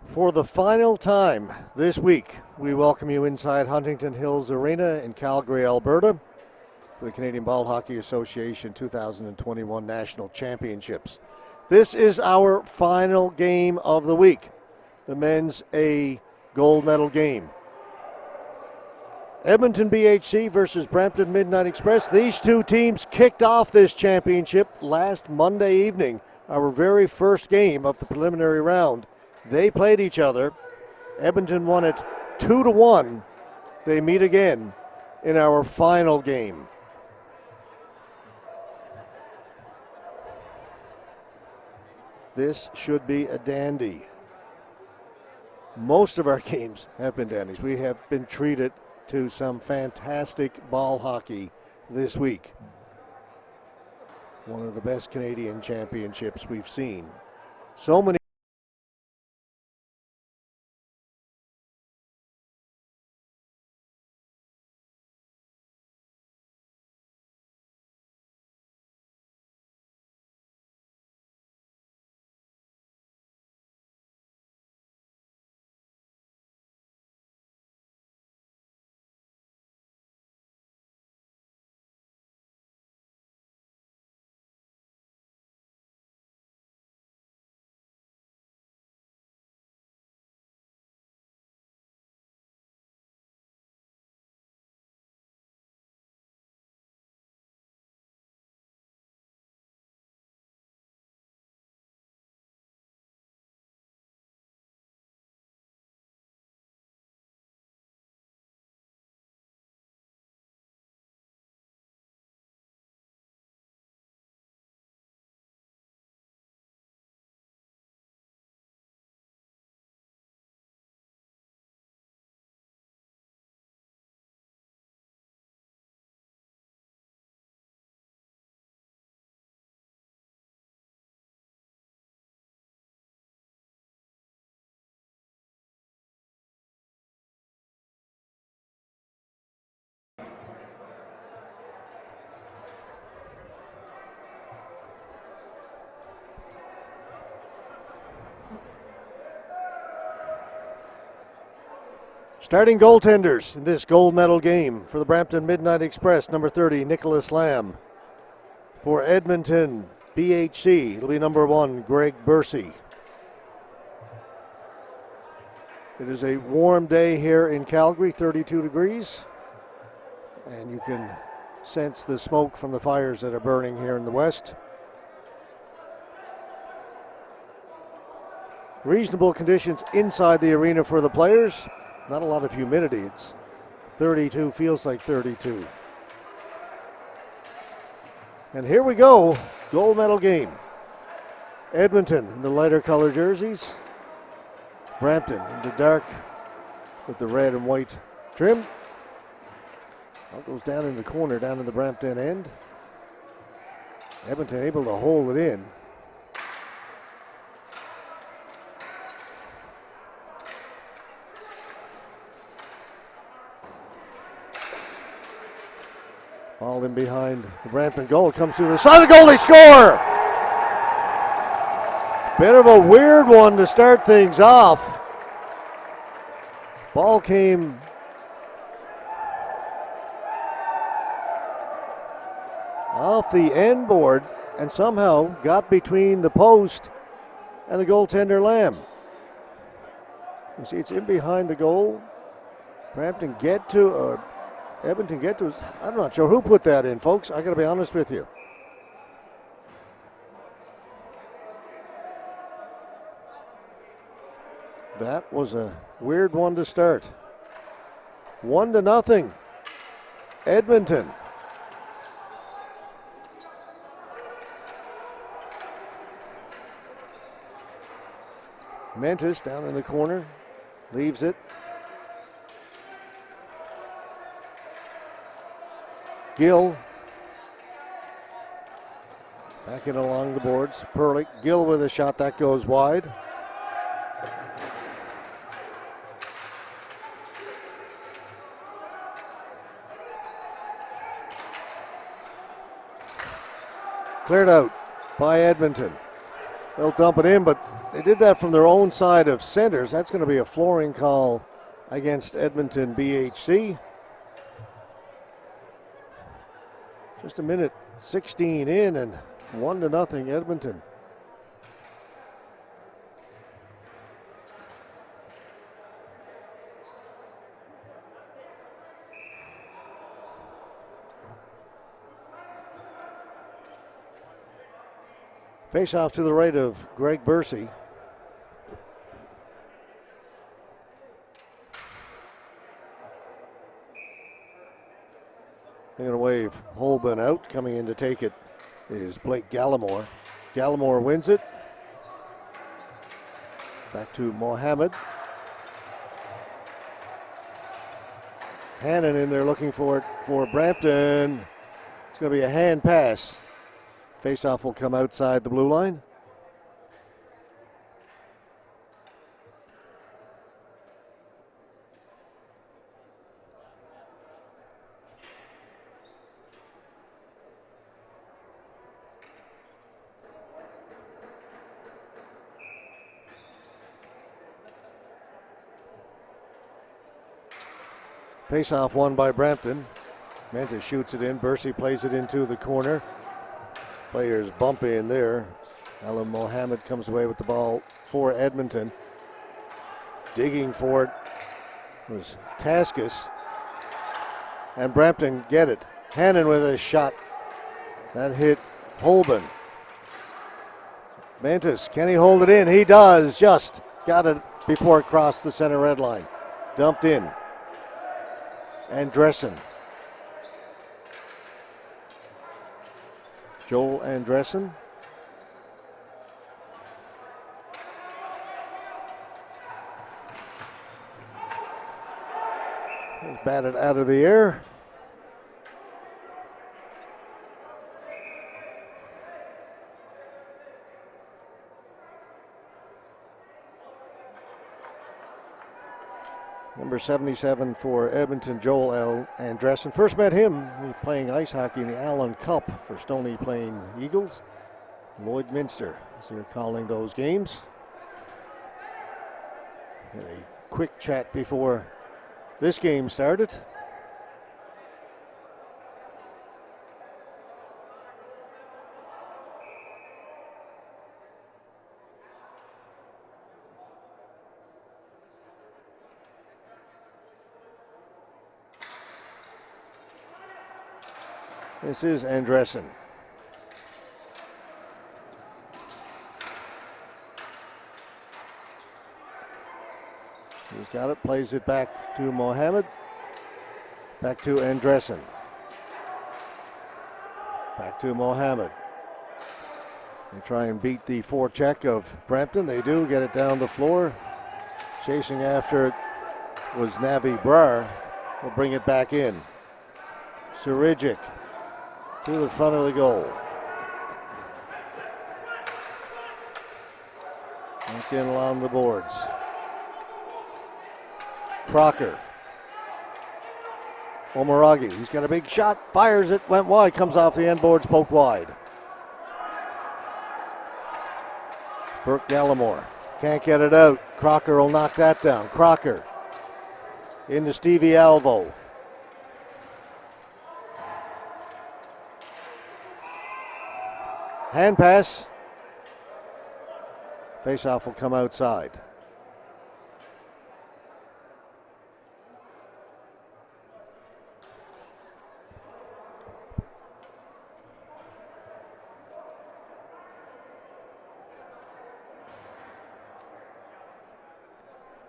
For the final time this week, we welcome you inside Huntington Hills Arena in Calgary, Alberta for the Canadian Ball Hockey Association 2021 National Championships. This is our final game of the week. The men's A gold medal game. Edmonton BHC versus Brampton Midnight Express. These two teams kicked off this championship last Monday evening, our very first game of the preliminary round. They played each other. Edmonton won it 2-1. They meet again in our final game. This should be a dandy. Most of our games have been dandies. We have been treated to some fantastic ball hockey this week. One of the best Canadian championships we've seen. So many starting goaltenders in this gold medal game for the Brampton Midnight Express. Number 30, Nicholas Lamb. For Edmonton BHC, it'll be number 1, Greg Bursey. It is a warm day here in Calgary, 32 degrees. And you can sense the smoke from the fires that are burning here in the west. Reasonable conditions inside the arena for the players. Not a lot of humidity. It's 32, feels like 32. And here we go, gold medal game. Edmonton in the lighter color jerseys. Brampton in the dark with the red and white trim. All goes down in the corner, down in the Brampton end. Edmonton able to hold it in. Ball in behind the Brampton goal, comes through the side of the goal, they score! Bit of a weird one to start things off. Ball came off the end board and somehow got between the post and the goaltender Lamb. You see it's in behind the goal. Brampton get to, or Edmonton get to, I'm not sure who put that in, folks. I got to be honest with you. That was a weird one to start. 1-0. Edmonton. Mentis down in the corner, leaves it. Gill back in along the boards. Perlick, Gill with a shot that goes wide. Cleared out by Edmonton. They'll dump it in, but they did that from their own side of centers. That's going to be a flooring call against Edmonton BHC. Just a minute 16 in and 1-0 Edmonton. Face off to the right of Greg Bursey. They're going to wave Holben out. Coming in to take it is Blake Gallimore. Gallimore wins it. Back to Mohammed. Hannon in there looking for it for Brampton. It's going to be a hand pass. Faceoff will come outside the blue line. Faceoff won by Brampton. Menta shoots it in. Bursey plays it into the corner. Players bump in there. Alan Mohammed comes away with the ball for Edmonton. Digging for it was Taskus. And Brampton get it. Hannon with a shot. That hit Holben. Mantis, can he hold it in? He does. Just got it before it crossed the center red line. Dumped in. Andressen. Joel Andressen. Batted out of the air. Number 77 for Edmonton, Joel Andressen. First met him, he was playing ice hockey in the Allen Cup for Stony Plain Eagles. Lloyd Minster, as they're calling those games. Had a quick chat before this game started. This is Andressen. He's got it, plays it back to Mohammed. Back to Andressen. Back to Mohammed. They try and beat the forecheck of Brampton. They do get it down the floor. Chasing after it was Navi Brar. Will bring it back in. Surijic to the front of the goal. Back in along the boards. Crocker. Omaragi, he's got a big shot, fires it, went wide, comes off the end boards, poked wide. Burke Gallimore can't get it out. Crocker will knock that down. Crocker into Stevie Alvo. Hand pass. Faceoff will come outside.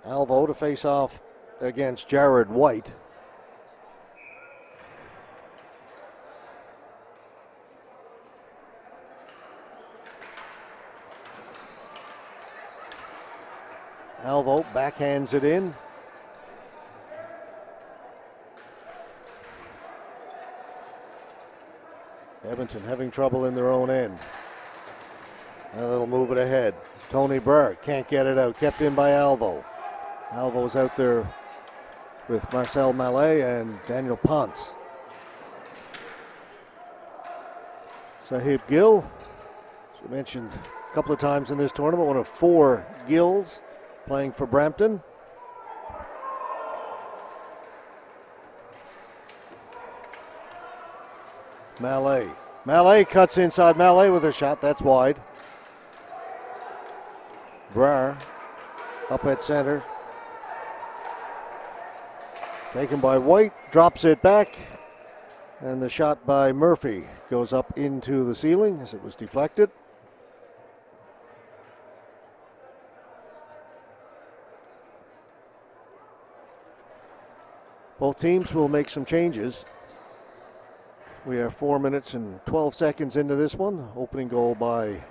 Alvo to face off against Jared White. Alvo backhands it in. Edmonton having trouble in their own end. Now they'll move it ahead. Tony Burr can't get it out. Kept in by Alvo. Alvo's out there with Marcel Mallet and Daniel Ponce. Sahib Gill, as we mentioned, a couple of times in this tournament, one of 4 Gills playing for Brampton. Mallet cuts inside. Mallet with a shot. That's wide. Brar up at center. Taken by White. Drops it back. And the shot by Murphy goes up into the ceiling as it was deflected. Both teams will make some changes. We are 4 minutes and 12 seconds into this one. Opening goal by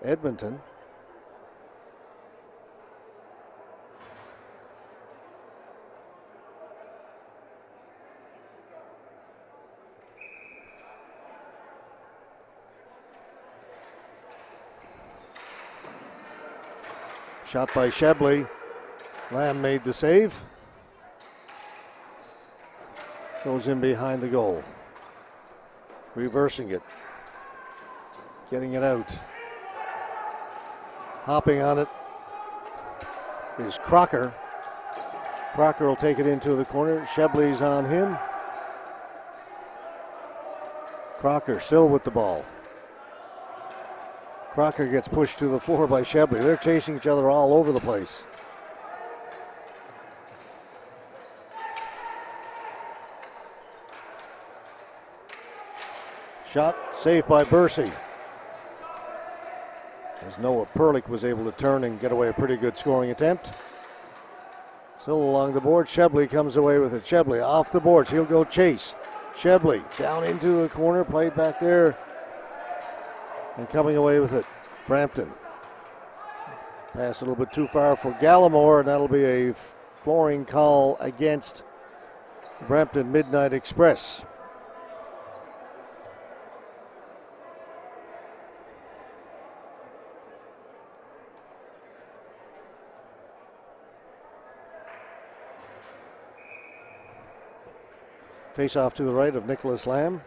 Edmonton. Shot by Shebley. Lamb made the save. Goes in behind the goal. Reversing it. Getting it out. Hopping on it is Crocker. Crocker will take it into the corner. Shebley's on him. Crocker still with the ball. Crocker gets pushed to the floor by Shebley. They're chasing each other all over the place. Shot saved by Bursey. As Noah Perlich was able to turn and get away a pretty good scoring attempt. Still along the board. Shebley comes away with it. Shebley off the boards. He'll go chase. Shebley down into the corner. Played back there. And coming away with it, Brampton. Pass a little bit too far for Gallimore, and that'll be a flooring call against Brampton Midnight Express. Face off to the right of Nicholas Lamb.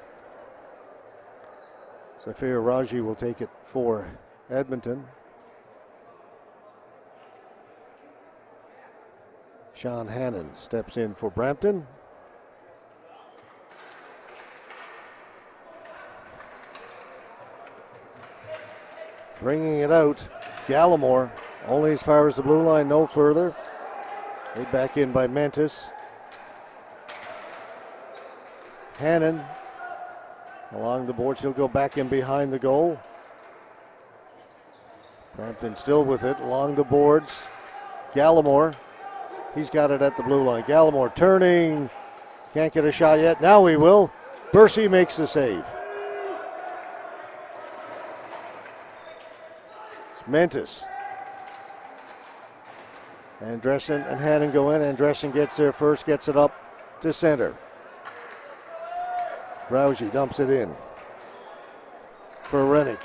Zafir Raji will take it for Edmonton. Sean Hannon steps in for Brampton. Bringing it out, Gallimore, only as far as the blue line, no further. Laid back in by Mentis. Hannon along the boards, he'll go back in behind the goal. Brampton still with it along the boards. Gallimore, he's got it at the blue line. Gallimore turning, can't get a shot yet. Now he will. Bursey makes the save. It's Mentis. Andressen and Hannon go in. Andressen gets there first, gets it up to center. Rousey dumps it in for Rennick.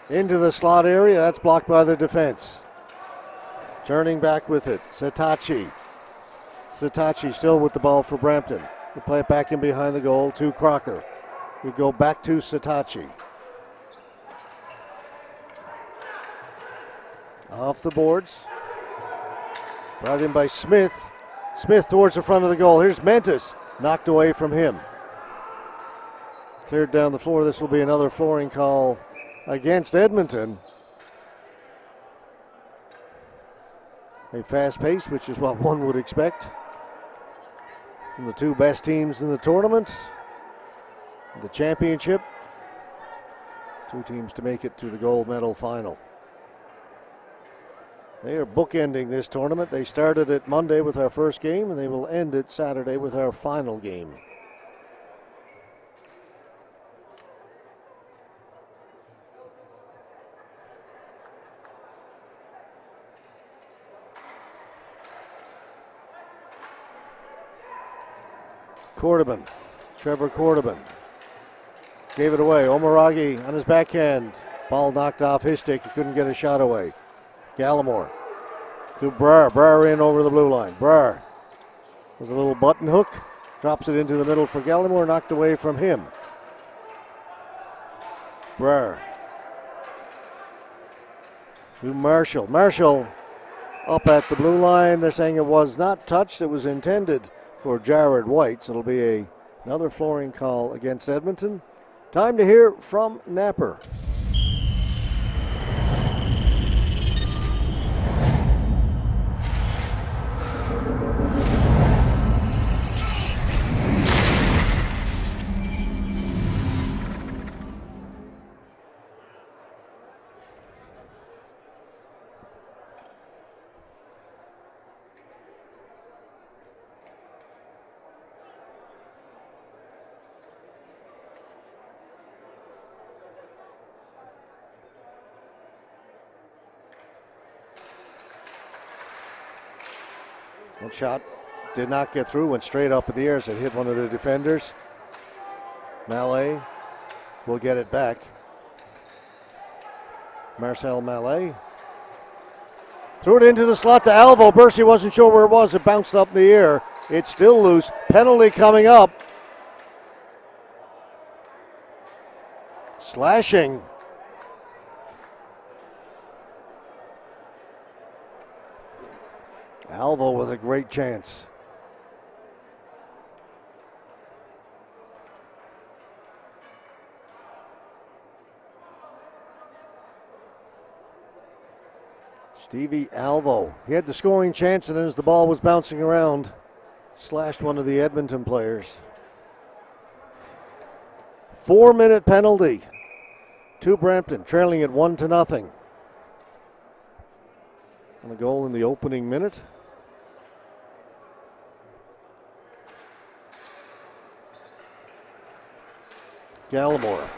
Into the slot area, that's blocked by the defense. Turning back with it, Satachi. Satachi still with the ball for Brampton. We'll play it back in behind the goal to Crocker. We go back to Satachi. Off the boards. Brought in by Smith. Smith towards the front of the goal. Here's Mentis. Knocked away from him. Cleared down the floor. This will be another flooring call against Edmonton. A fast pace, which is what one would expect from the two best teams in the tournament. The championship. Two teams to make it to the gold medal final. They are bookending this tournament. They started it Monday with our first game, and they will end it Saturday with our final game. Cordoban, Trevor Cordoban, gave it away. Omaragi on his backhand. Ball knocked off his stick. He couldn't get a shot away. Gallimore to Brar. Brar in over the blue line. Brar was a little button hook. Drops it into the middle for Gallimore. Knocked away from him. Brer. To Marshall. Marshall up at the blue line. They're saying it was not touched. It was intended for Jared White. So it'll be another flooring call against Edmonton. Time to hear from Napper. One shot did not get through, went straight up in the air as it hit one of the defenders. Mallet will get it back. Marcel Mallet threw it into the slot to Alvo. Bercy wasn't sure where it was. It bounced up in the air. It's still loose. Penalty coming up. Slashing. Alvo with a great chance. Stevie Alvo. He had the scoring chance, and as the ball was bouncing around, slashed one of the Edmonton players. 4-minute penalty to Brampton, trailing it 1-0. And a goal in the opening minute. Gallimore.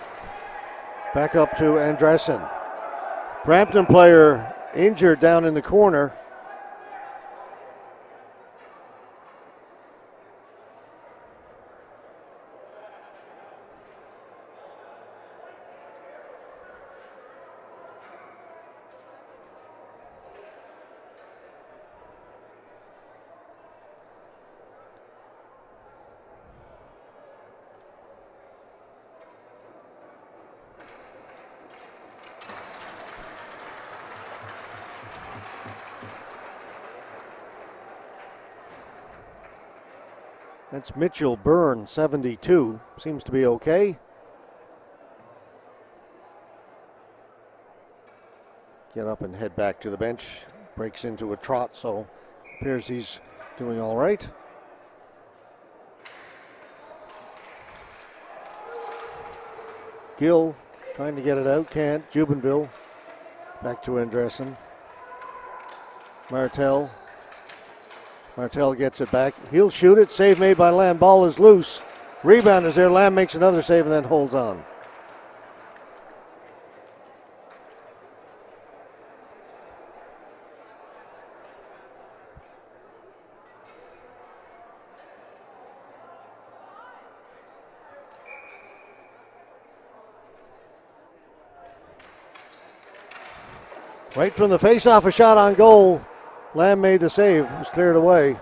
Back up to Andressen. Brampton player injured down in the corner. That's Mitchell Byrne, 72. Seems to be okay. Get up and head back to the bench. Breaks into a trot, so appears he's doing all right. Gill trying to get it out, can't. Jubenville back to Andressen. Martel gets it back. He'll shoot it. Save made by Lamb. Ball is loose. Rebound is there. Lamb makes another save and then holds on. Right from the face-off, a shot on goal. Lamb made the save. It was cleared away.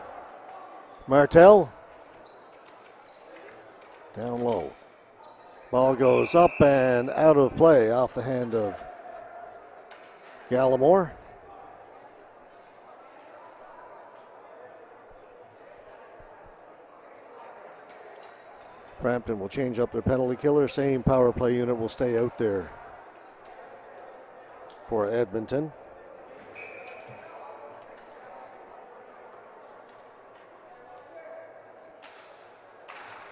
Martel. Down low. Ball goes up and out of play off the hand of Gallimore. Brampton will change up their penalty killer. Same power play unit will stay out there for Edmonton.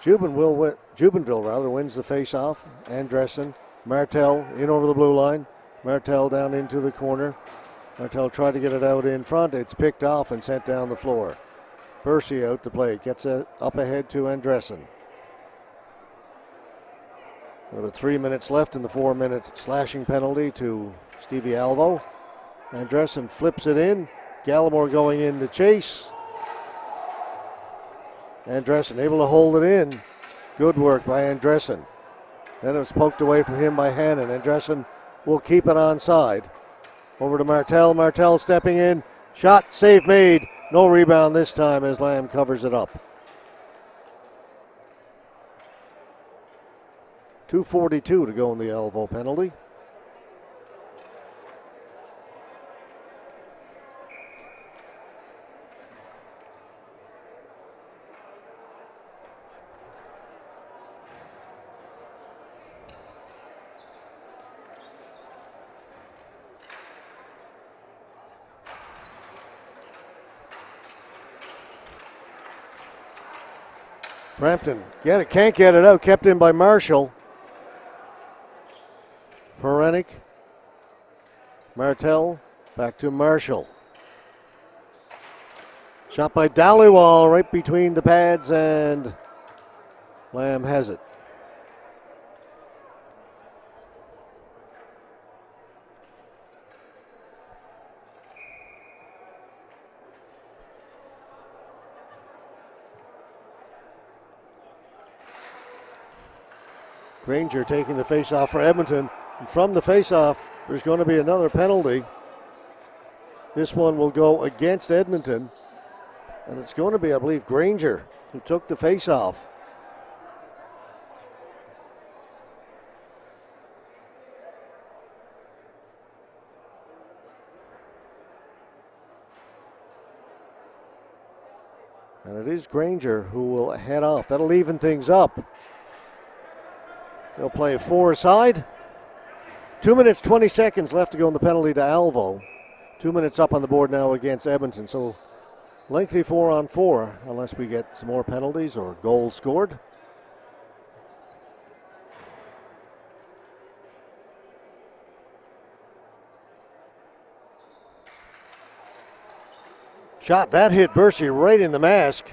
Jubenville wins the face-off. Andressen, Martel in over the blue line. Martel down into the corner. Martel tried to get it out in front. It's picked off and sent down the floor. Bercy out to play. Gets it up ahead to Andressen. About 3 minutes left in the 4-minute slashing penalty to Stevie Alvo. Andressen flips it in. Gallimore going in to chase. Andressen able to hold it in. Good work by Andressen. Then it was poked away from him by Hannon. Andressen will keep it onside. Over to Martel. Martel stepping in. Shot, save made. No rebound this time as Lamb covers it up. 2:42 to go in the elbow penalty. Brampton can't get it out, kept in by Marshall. Perenick, Martel, back to Marshall. Shot by Dhaliwal right between the pads, and Lamb has it. Granger taking the face-off for Edmonton. And from the face-off, there's going to be another penalty. This one will go against Edmonton. And it's going to be, I believe, Granger who took the face-off. And it is Granger who will head off. That'll even things up. They'll play 4-a-side. 2 minutes, 20 seconds left to go in the penalty to Alvo. 2 minutes up on the board now against Edmonton. So lengthy 4-on-4 unless we get some more penalties or goals scored. Shot, that hit Bercy right in the mask.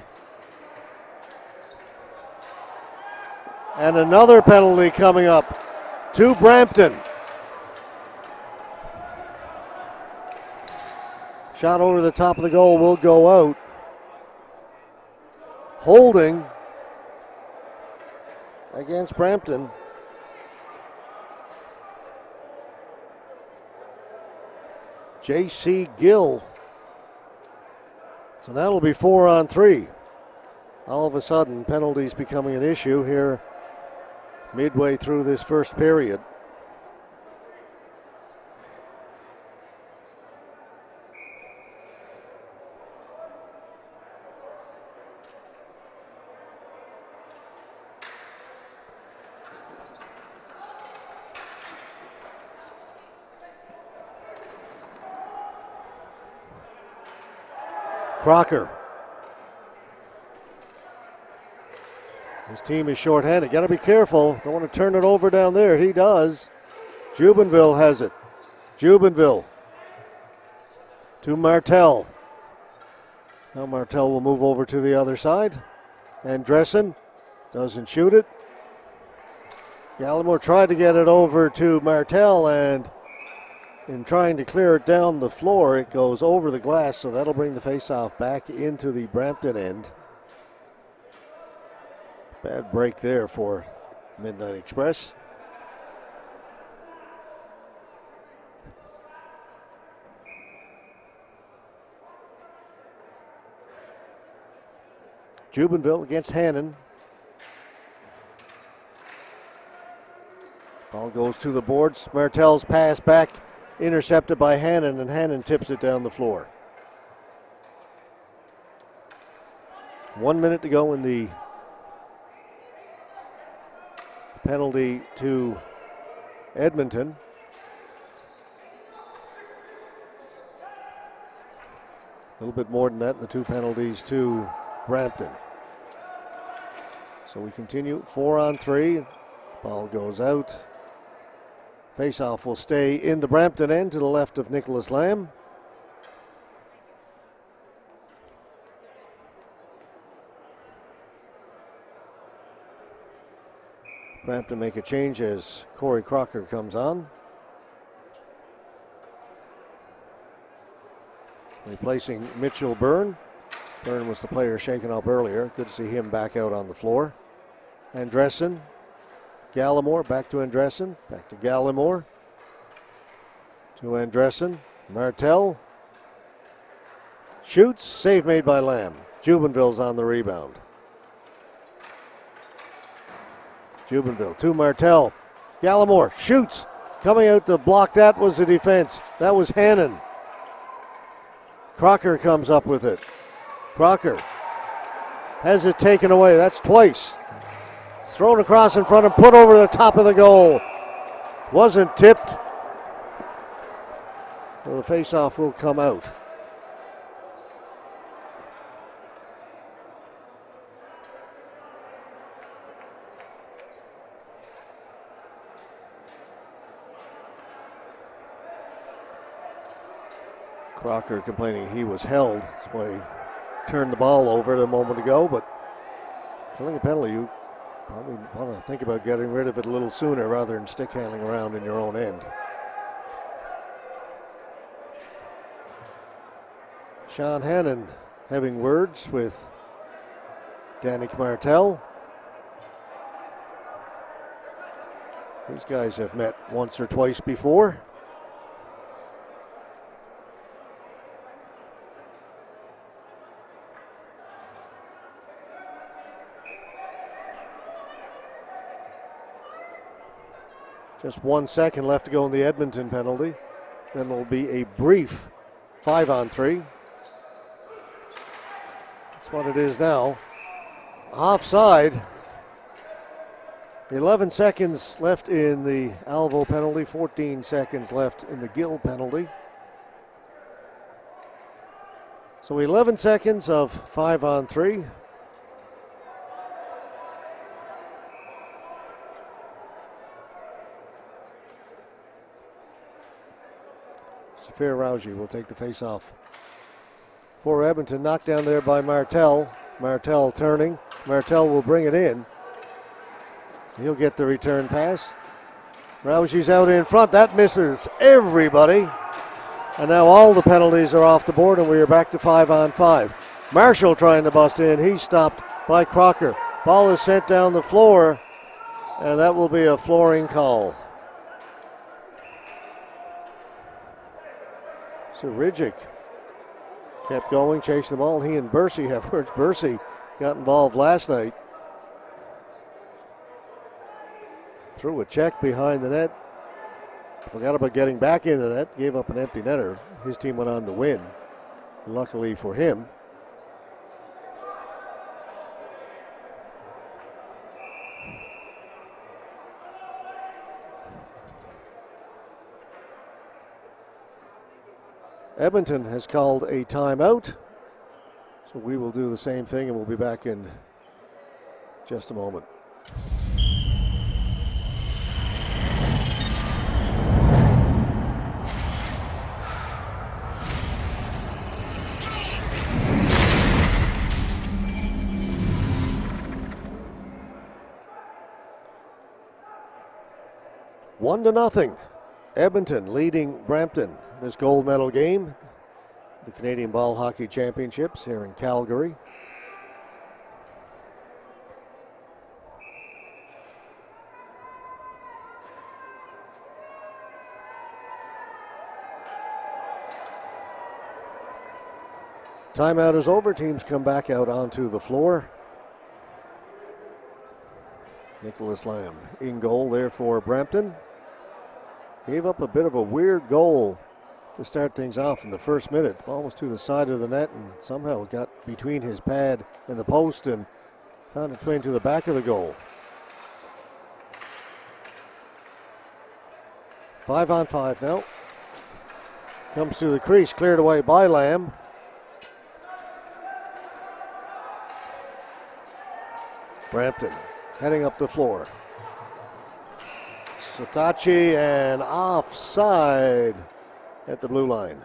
And another penalty coming up to Brampton. Shot over the top of the goal will go out. Holding against Brampton. J.C. Gill. So that'll be 4-on-3. All of a sudden, penalties becoming an issue here midway through this first period. Crocker. His team is shorthanded. Got to be careful. Don't want to turn it over down there. He does. Jubenville has it. Jubenville to Martel. Now Martel will move over to the other side. Andressen doesn't shoot it. Gallimore tried to get it over to Martel, and in trying to clear it down the floor, it goes over the glass, so that'll bring the faceoff back into the Brampton end. Bad break there for Midnight Express. Jubenville against Hannon. Ball goes to the boards. Martel's pass back, intercepted by Hannon, and Hannon tips it down the floor. 1 minute to go in the penalty to Edmonton. A little bit more than that in the two penalties to Brampton. So we continue 4-on-3. Ball goes out. Face-off will stay in the Brampton end to the left of Nicholas Lamb. Brampton make a change as Corey Crocker comes on. Replacing Mitchell Byrne. Byrne was the player shaken up earlier. Good to see him back out on the floor. Andressen. Gallimore, back to Andressen. Back to Gallimore. To Andressen. Martel. Shoots. Save made by Lamb. Jubenville's on the rebound. Jubenville to Martel. Gallimore shoots. Coming out to block that was the defense. That was Hannon. Crocker comes up with it. Crocker has it taken away. That's twice. It's thrown across in front and put over the top of the goal. Wasn't tipped. So the face-off will come out. Crocker complaining he was held. That's why he turned the ball over a moment ago, but killing a penalty, you probably want to think about getting rid of it a little sooner rather than stick handling around in your own end. Sean Hannon having words with Danik Martel. These guys have met once or twice before. Just 1 second left to go in the Edmonton penalty. Then there will be a brief 5-on-3. That's what it is now. Offside. 11 seconds left in the Alvo penalty, 14 seconds left in the Gill penalty. So 11 seconds of 5-on-3. Fair Rousey will take the face-off. For Edmonton, knocked down there by Martel. Martel turning. Martel will bring it in. He'll get the return pass. Rousey's out in front. That misses everybody. And now all the penalties are off the board, and we are back to 5-on-5. Marshall trying to bust in. He's stopped by Crocker. Ball is sent down the floor, and that will be a flooring call. So Ridgick kept going, chasing the ball. He and Bursey have words. Bursey got involved last night. Threw a check behind the net. Forgot about getting back in the net. Gave up an empty netter. His team went on to win. Luckily for him. Edmonton has called a timeout, so we will do the same thing and we'll be back in just a moment. One to nothing. Edmonton leading Brampton. This gold medal game, the Canadian Ball Hockey Championships here in Calgary. Timeout is over. Teams come back out onto the floor. Nicholas Lamb in goal there for Brampton. Gave up a bit of a weird goal to start things off in the first minute. Ball was to the side of the net and somehow it got between his pad and the post and found its way into the back of the goal. 5-on-5 now. Comes to the crease, cleared away by Lamb. Brampton heading up the floor. Satachi and offside at the blue line.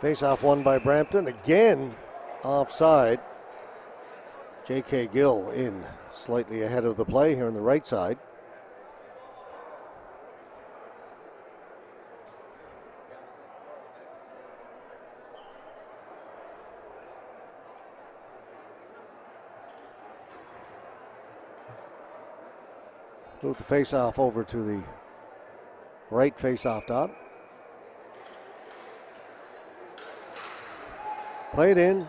Face-off won by Brampton. Again, offside. J.K. Gill in slightly ahead of the play here on the right side. Move the face-off over to the right face-off dot. Played in.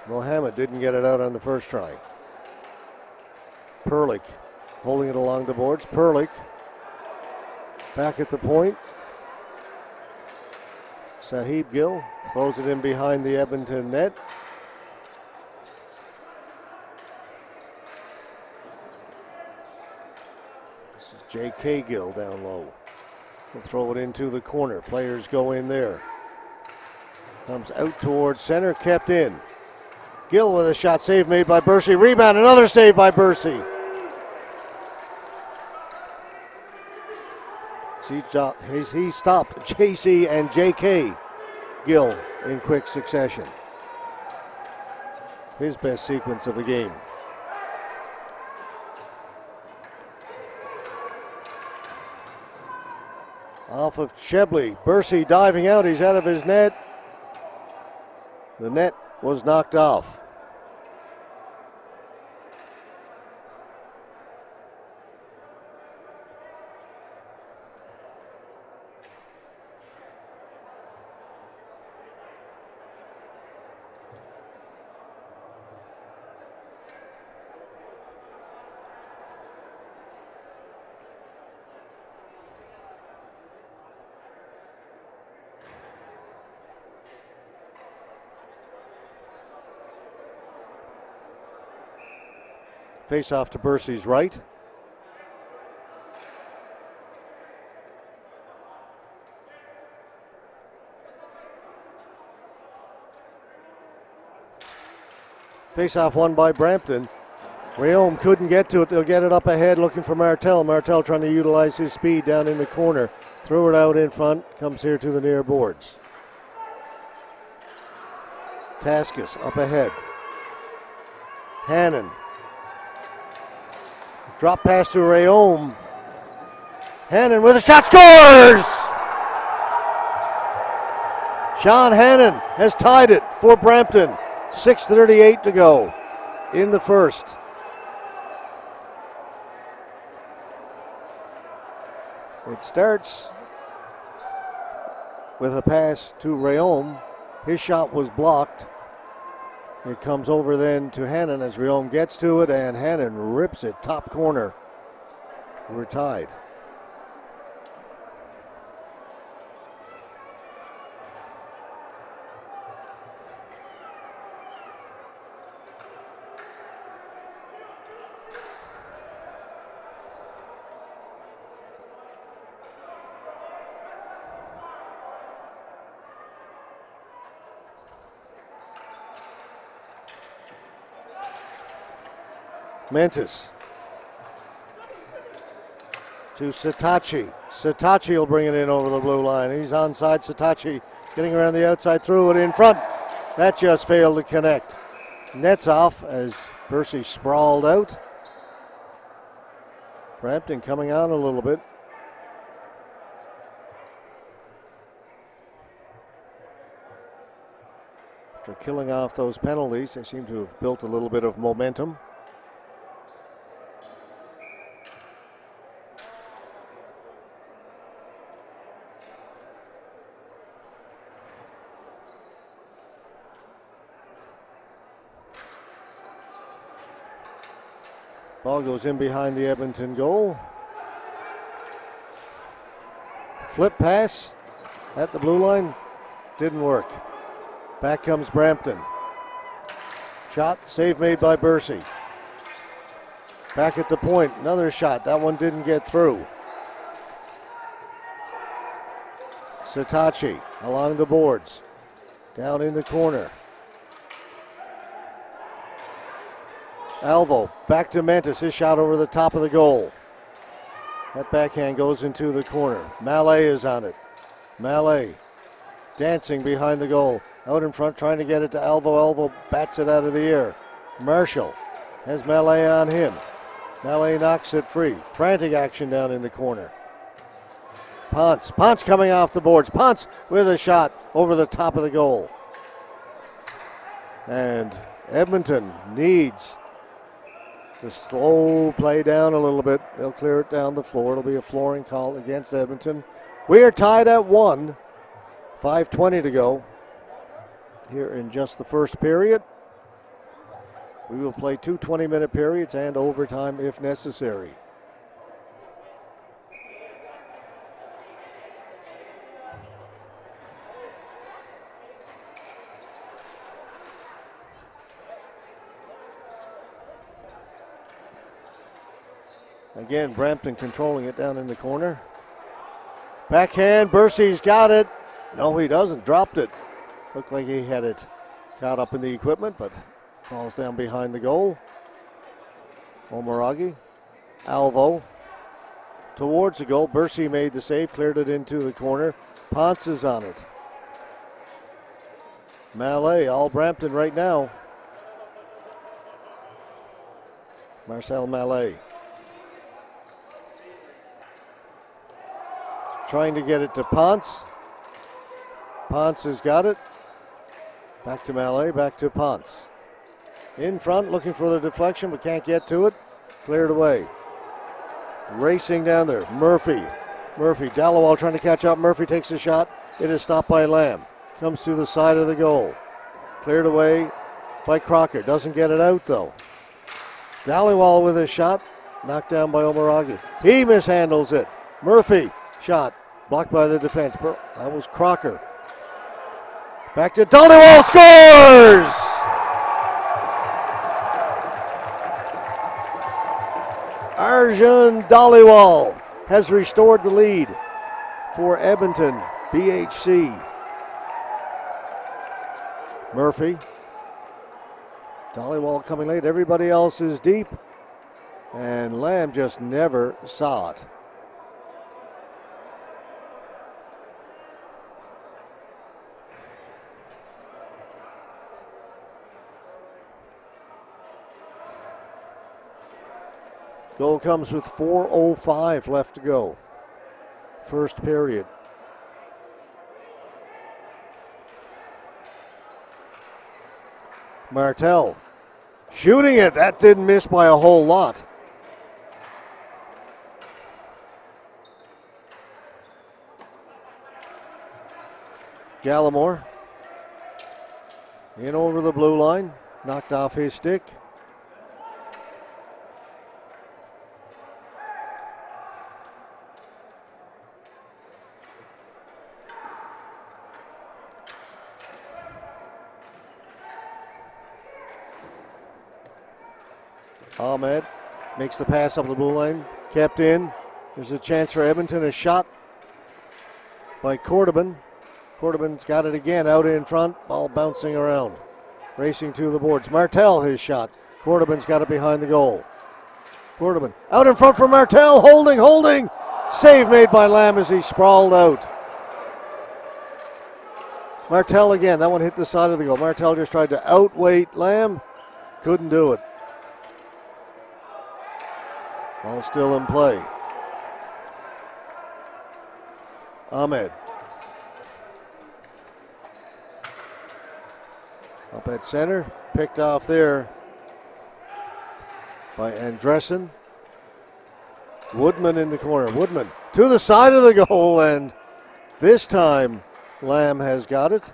Mohammed didn't get it out on the first try. Perlich holding it along the boards. Perlich back at the point. Sahib Gill throws it in behind the Edmonton net. This is J.K. Gill down low. He'll throw it into the corner. Players go in there. Comes out towards center, kept in. Gill with a shot, save made by Bursey. Rebound, another save by Bursey. He stopped JC and JK Gill in quick succession. His best sequence of the game. Off of Chebley. Bursey diving out, he's out of his net. The net was knocked off. Face off to Bursey's right. Face off won by Brampton. Rayom couldn't get to it. They'll get it up ahead looking for Martel. Martel trying to utilize his speed down in the corner. Threw it out in front. Comes here to the near boards. Taskus up ahead. Hannon. Drop pass to Rayom. Hannon with a shot, scores! Sean Hannon has tied it for Brampton. 6:38 to go in the first. It starts with a pass to Rayom. His shot was blocked. It comes over then to Hannon as Rayom gets to it, and Hannon rips it top corner. We're tied. Mentis to Sitachi. Sitachi will bring it in over the blue line. He's onside. Sitachi getting around the outside, threw it in front. That just failed to connect. Nets off as Bursey sprawled out. Brampton coming on a little bit. After killing off those penalties, they seem to have built a little bit of momentum. Ball goes in behind the Edmonton goal. Flip pass at the blue line. Didn't work. Back comes Brampton. Shot, save made by Bursey. Back at the point, another shot. That one didn't get through. Sitachi along the boards. Down in the corner. Alvo back to Mentis. His shot over the top of the goal. That backhand goes into the corner. Mallet is on it. Mallet dancing behind the goal. Out in front, trying to get it to Alvo. Alvo bats it out of the air. Marshall has Mallet on him. Mallet knocks it free. Frantic action down in the corner. Ponce coming off the boards. Ponce with a shot over the top of the goal. And Edmonton needs to slow play down a little bit. They'll clear it down the floor. It'll be a flooring call against Edmonton. We are tied at 1. 5:20 to go here in just the first period. We will play 2 20-minute periods and overtime if necessary. Again, Brampton controlling it down in the corner. Backhand, Bursey's got it. No, he doesn't. Dropped it. Looked like he had it caught up in the equipment, but falls down behind the goal. Omaragi. Alvo towards the goal. Bursey made the save, cleared it into the corner. Ponce is on it. Mallet, all Brampton right now. Marcel Mallet. Trying to get it to Ponce. Ponce has got it. Back to Mallet, back to Ponce. In front, looking for the deflection, but can't get to it. Cleared away. Racing down there, Murphy. Dallowall trying to catch up. Murphy takes a shot. It is stopped by Lamb. Comes to the side of the goal. Cleared away by Crocker. Doesn't get it out, though. Dallowall with a shot. Knocked down by Omaragi. He mishandles it. Murphy, shot. Blocked by the defense. That was Crocker. Back to Dhaliwal, scores! Arjun Dhaliwal has restored the lead for Edmonton BHC. Murphy. Dhaliwal coming late. Everybody else is deep. And Lamb just never saw it. Goal comes with 4:05 left to go. First period. Martel shooting it. That didn't miss by a whole lot. Gallimore in over the blue line. Knocked off his stick. Ahmed makes the pass up the blue line. Kept in. There's a chance for Edmonton. A shot by Cordoban. Cordoban's got it again out in front. Ball bouncing around. Racing to the boards. Martel his shot. Cordoban's got it behind the goal. Cordoban out in front for Martel. Holding. Save made by Lamb as he sprawled out. Martel again. That one hit the side of the goal. Martel just tried to outweight Lamb. Couldn't do it. Ball still in play. Ahmed. Up at center. Picked off there by Andresen. Woodman in the corner. Woodman to the side of the goal, and this time Lamb has got it.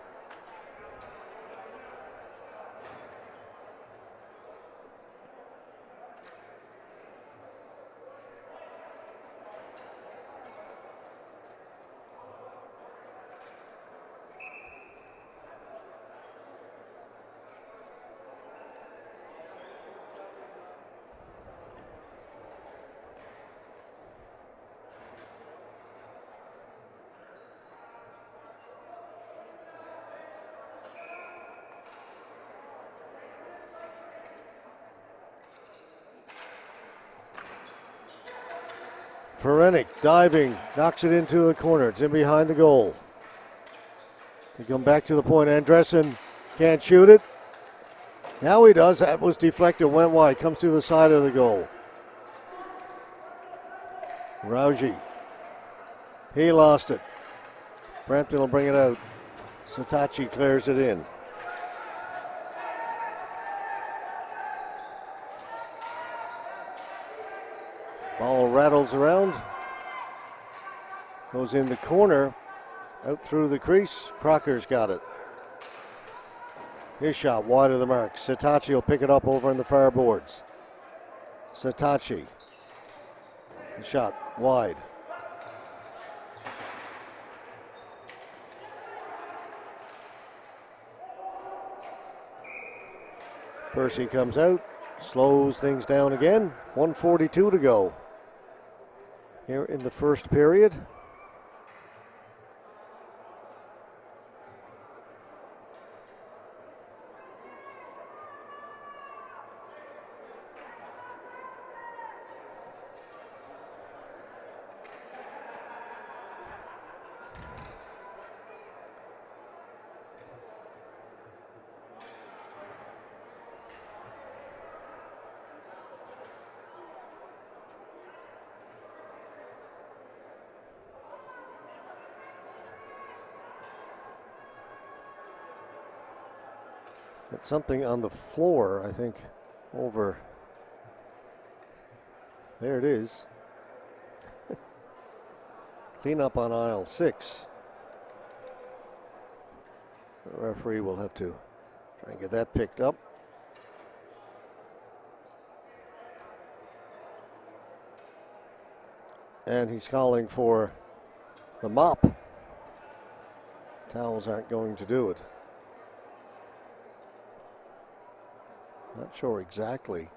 Ferenik diving, knocks it into the corner. It's in behind the goal. They come back to the point. Andressen can't shoot it. Now he does. That was deflected, went wide. Comes to the side of the goal. Rauji. He lost it. Brampton will bring it out. Satachi clears it in. Ball rattles around. Goes in the corner. Out through the crease. Crocker's got it. His shot wide of the mark. Satachi will pick it up over in the far boards. Satachi. Shot wide. Percy comes out, slows things down again. 1:42 to go here in the first period. Got something on the floor, I think, over. There it is. Clean up on aisle 6. The referee will have to try and get that picked up. And he's calling for the mop. Towels aren't going to do it. Not sure exactly.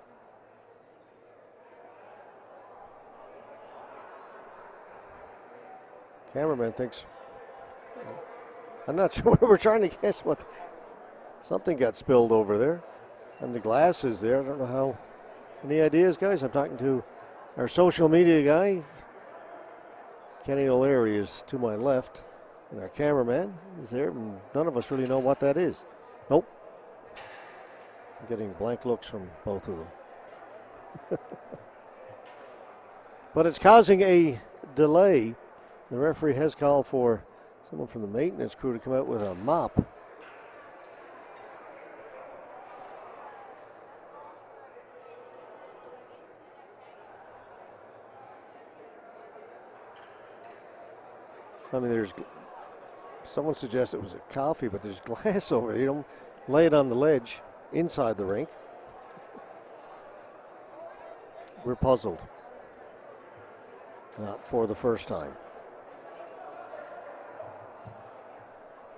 Cameraman thinks, I'm not sure. We're trying to guess what. Something got spilled over there. And the glass is there. I don't know how. Any ideas, guys? I'm talking to our social media guy. Kenny O'Leary is to my left. And our cameraman is there. And none of us really know what that is. Nope. I'm getting blank looks from both of them. But it's causing a delay. The referee has called for someone from the maintenance crew to come out with a mop. I mean, someone suggested it was a coffee, but there's glass over there. You don't lay it on the ledge inside the rink. We're puzzled. Not for the first time.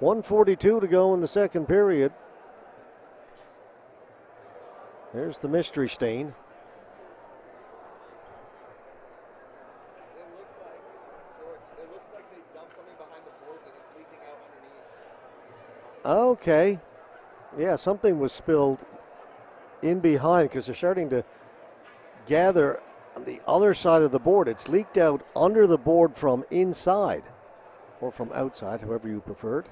1:42 to go in the second period. There's the mystery stain. It looks like they dumped something behind the boards and it's leaking out underneath. Okay. Yeah, something was spilled in behind because they're starting to gather on the other side of the board. It's leaked out under the board from inside or from outside, however you preferred.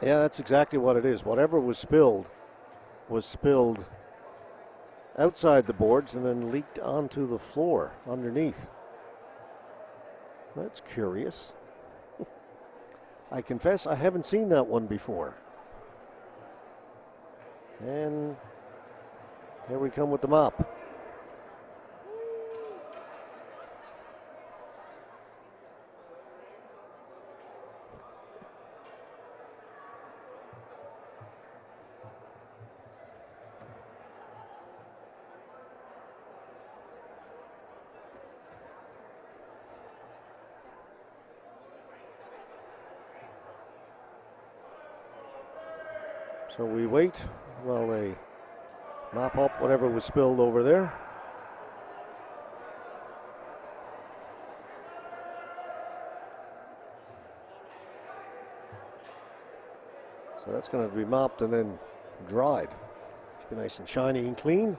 Yeah, that's exactly what it is. Whatever was spilled outside the boards and then leaked onto the floor underneath. That's curious. I confess I haven't seen that one before. And here we come with the mop. So we wait while they mop up whatever was spilled over there. So that's going to be mopped and then dried. Should be nice and shiny and clean.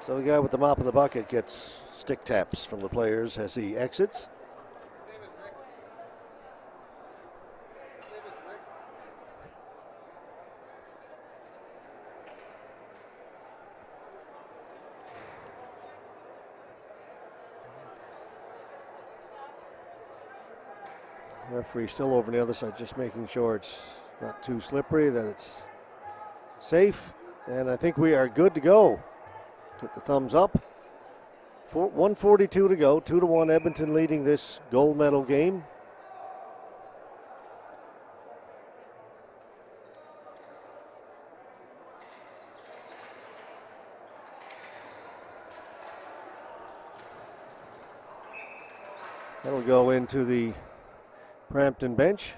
So the guy with the mop of the bucket gets stick taps from the players as he exits. His name is Rick. His name is Rick. Referee still over on the other side, just making sure it's not too slippery, that it's safe. And I think we are good to go. Get the thumbs up. 1:42 to go. 2-1 Edmonton leading this gold medal game. That'll go into the Brampton bench.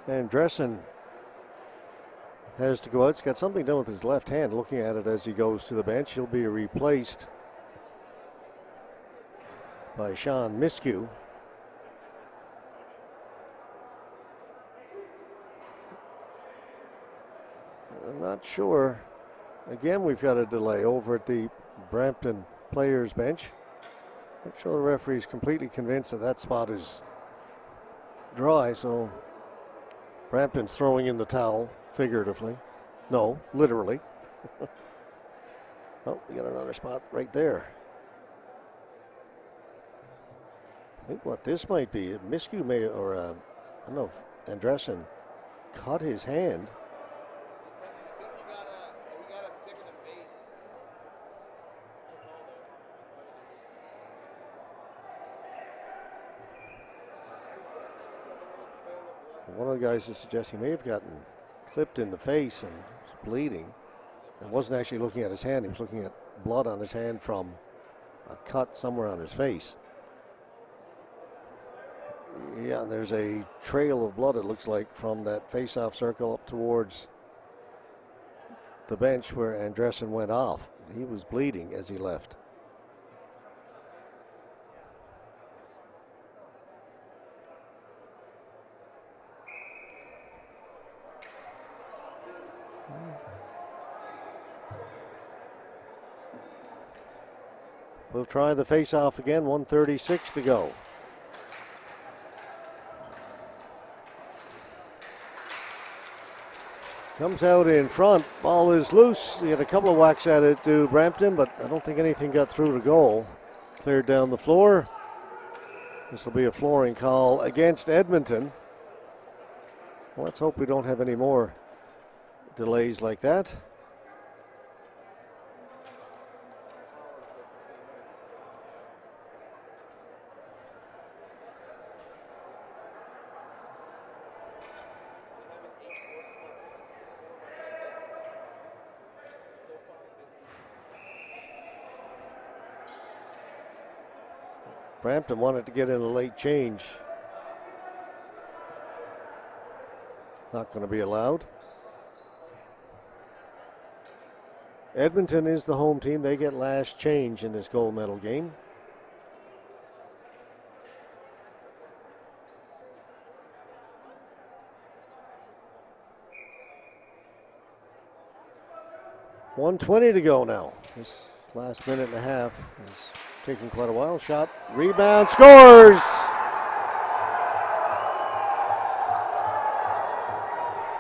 And Dressen has to go out. He's got something done with his left hand, looking at it as he goes to the bench. He'll be replaced by Sean Miskew. I'm not sure. Again, we've got a delay over at the Brampton players bench. Not sure the referee's completely convinced that that spot is dry, so Brampton's throwing in the towel, figuratively. No, literally. Oh, we got another spot right there. I think what this might be, Miskew may, or I don't know if Andressen cut his hand. I think he got a stick in the face. One of the guys is suggesting he may have gotten clipped in the face and was bleeding. And wasn't actually looking at his hand. He was looking at blood on his hand from a cut somewhere on his face. Yeah, there's a trail of blood, it looks like, from that face-off circle up towards the bench where Andressen went off. He was bleeding as he left. We'll try the face-off again, 1:36 to go. Comes out in front, ball is loose. He had a couple of whacks at it to Brampton, but I don't think anything got through to goal. Cleared down the floor. This will be a flooring call against Edmonton. Well, let's hope we don't have any more delays like that. Brampton wanted to get in a late change. Not going to be allowed. Edmonton is the home team. They get last change in this gold medal game. .120 to go now. This last minute and a half is taking quite a while. Shot, rebound, scores!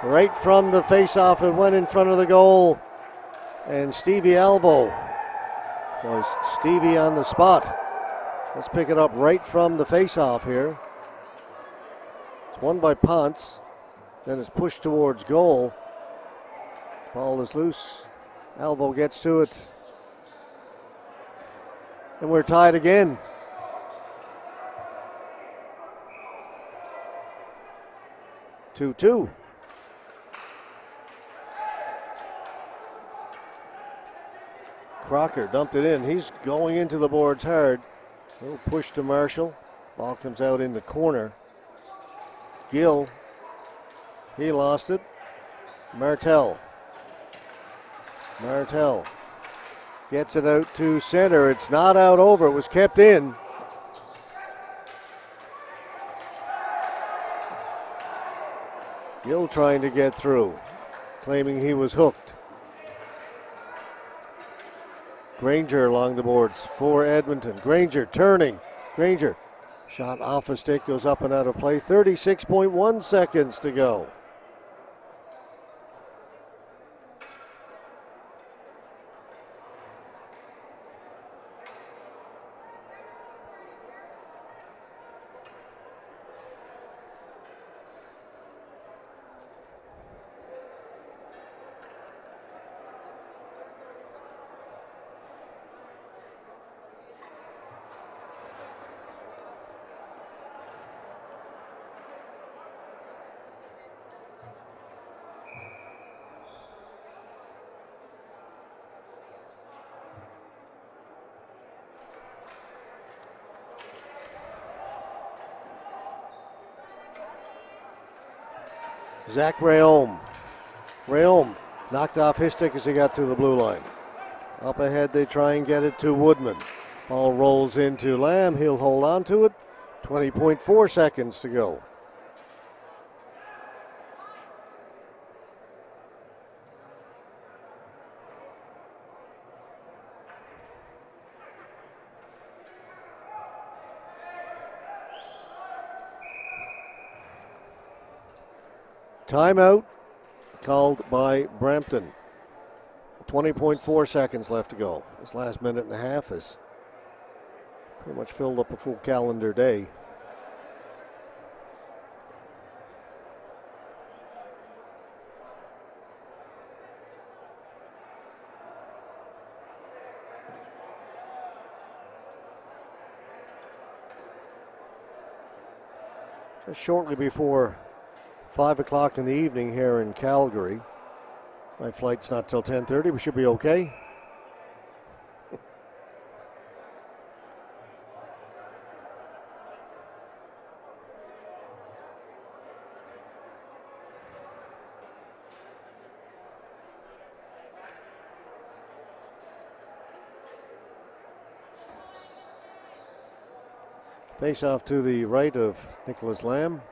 Right from the face-off, it went in front of the goal. And Stevie Alvo was Stevie on the spot. Let's pick it up right from the face-off here. It's won by Ponce. Then it's pushed towards goal. Ball is loose. Alvo gets to it. And we're tied again. Two. Crocker dumped it in. He's going into the boards hard. A little push to Marshall. Ball comes out in the corner. Gill. He lost it. Martel gets it out to center. It's not out over. It was kept in. Gill trying to get through, claiming he was hooked. Granger along the boards for Edmonton. Granger turning. Granger shot off a stick, goes up and out of play. 36.1 seconds to go. Zach Rayom. Rayom knocked off his stick as he got through the blue line. Up ahead, they try and get it to Woodman. Ball rolls into Lamb. He'll hold on to it. 20.4 seconds to go. Timeout called by Brampton. 20.4 seconds left to go. This last minute and a half has pretty much filled up a full calendar day. Just shortly before 5 o'clock in the evening here in Calgary. My flight's not till 10:30. We should be okay. Face off to the right of Nicholas Lamb.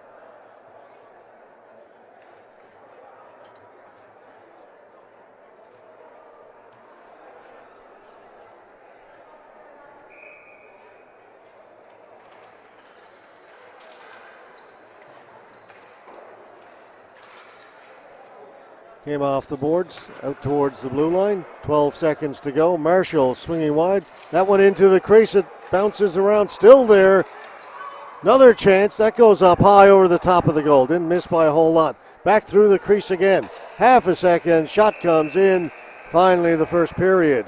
Came off the boards, out towards the blue line. 12 seconds to go. Marshall swinging wide. That one into the crease. It bounces around. Still there. Another chance. That goes up high over the top of the goal. Didn't miss by a whole lot. Back through the crease again. Half a second. Shot comes in. Finally, the first period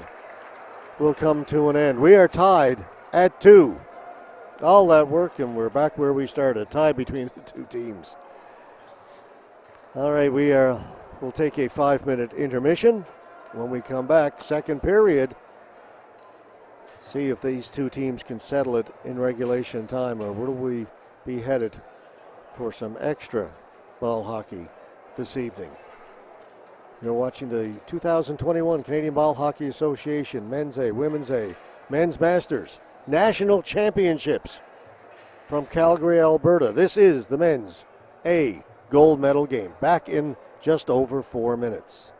will come to an end. We are tied at 2. All that work, and we're back where we started. Tied between the two teams. All right, we'll take a 5-minute intermission. When we come back, second period, see if these two teams can settle it in regulation time, or will we be headed for some extra ball hockey this evening. You're watching the 2021 Canadian Ball Hockey Association Men's A, Women's A, Men's Masters National Championships from Calgary, Alberta. This is the Men's A gold medal game. Back in just over 4 minutes.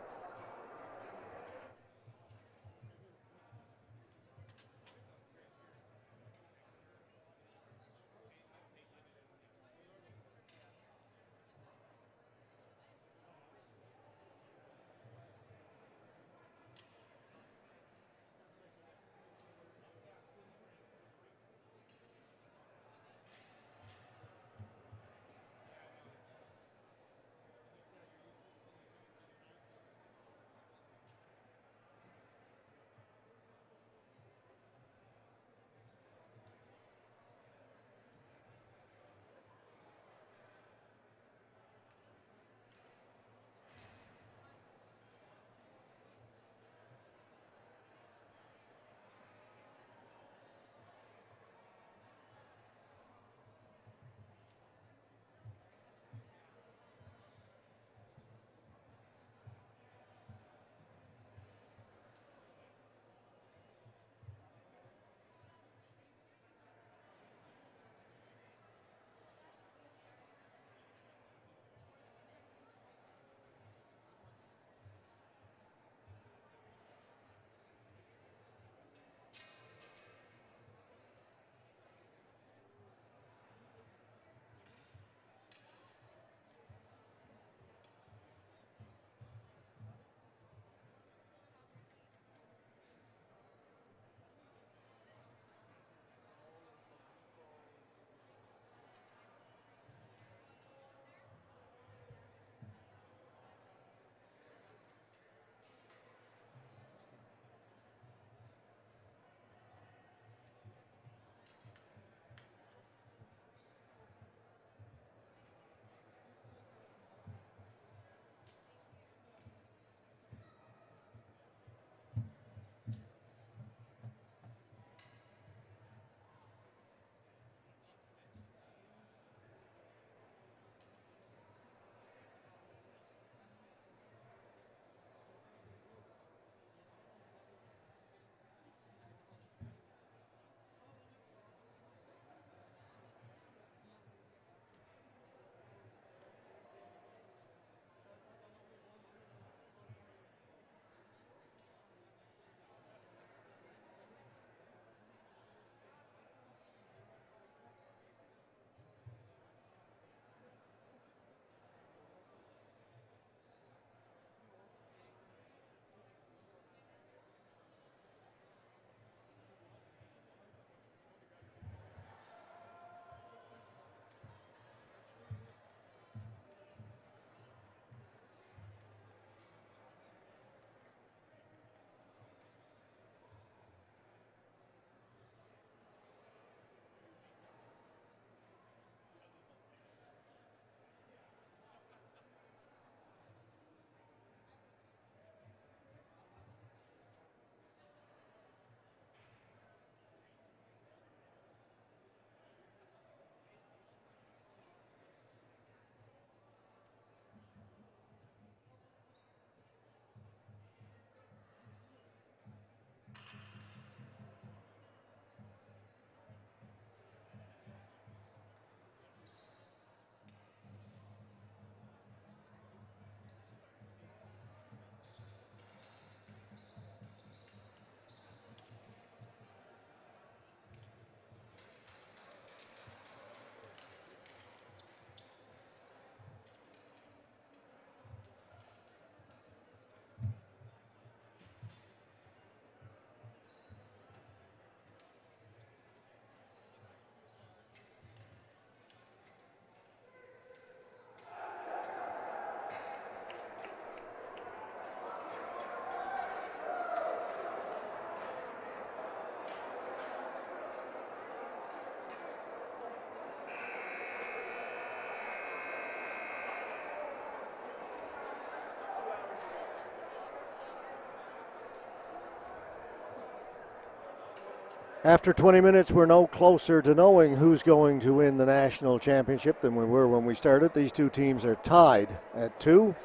After 20 minutes, we're no closer to knowing who's going to win the national championship than we were when we started. These two teams are tied at 2.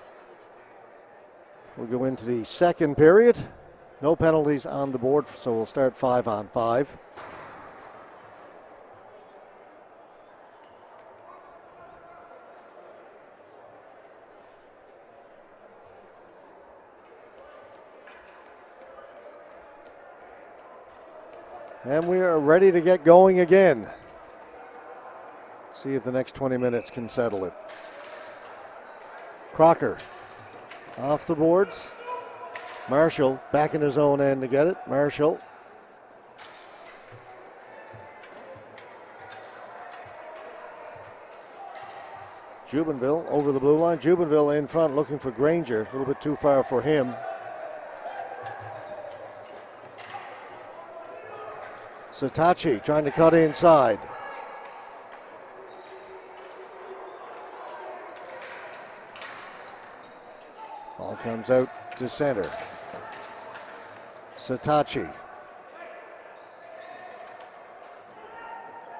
We'll go into the second period. No penalties on the board, so we'll start 5-on-5. And we are ready to get going again. See if the next 20 minutes can settle it. Crocker off the boards. Marshall back in his own end to get it. Marshall. Jubenville over the blue line. Jubenville in front looking for Granger. A little bit too far for him. Satachi trying to cut inside. Ball comes out to center. Satachi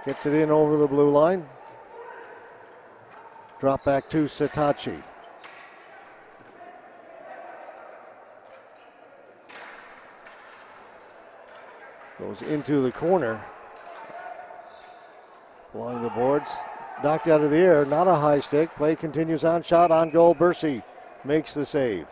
gets it in over the blue line. Drop back to Satachi. Goes into the corner. Along the boards. Knocked out of the air. Not a high stick. Play continues on. Shot on goal. Bursey makes the save.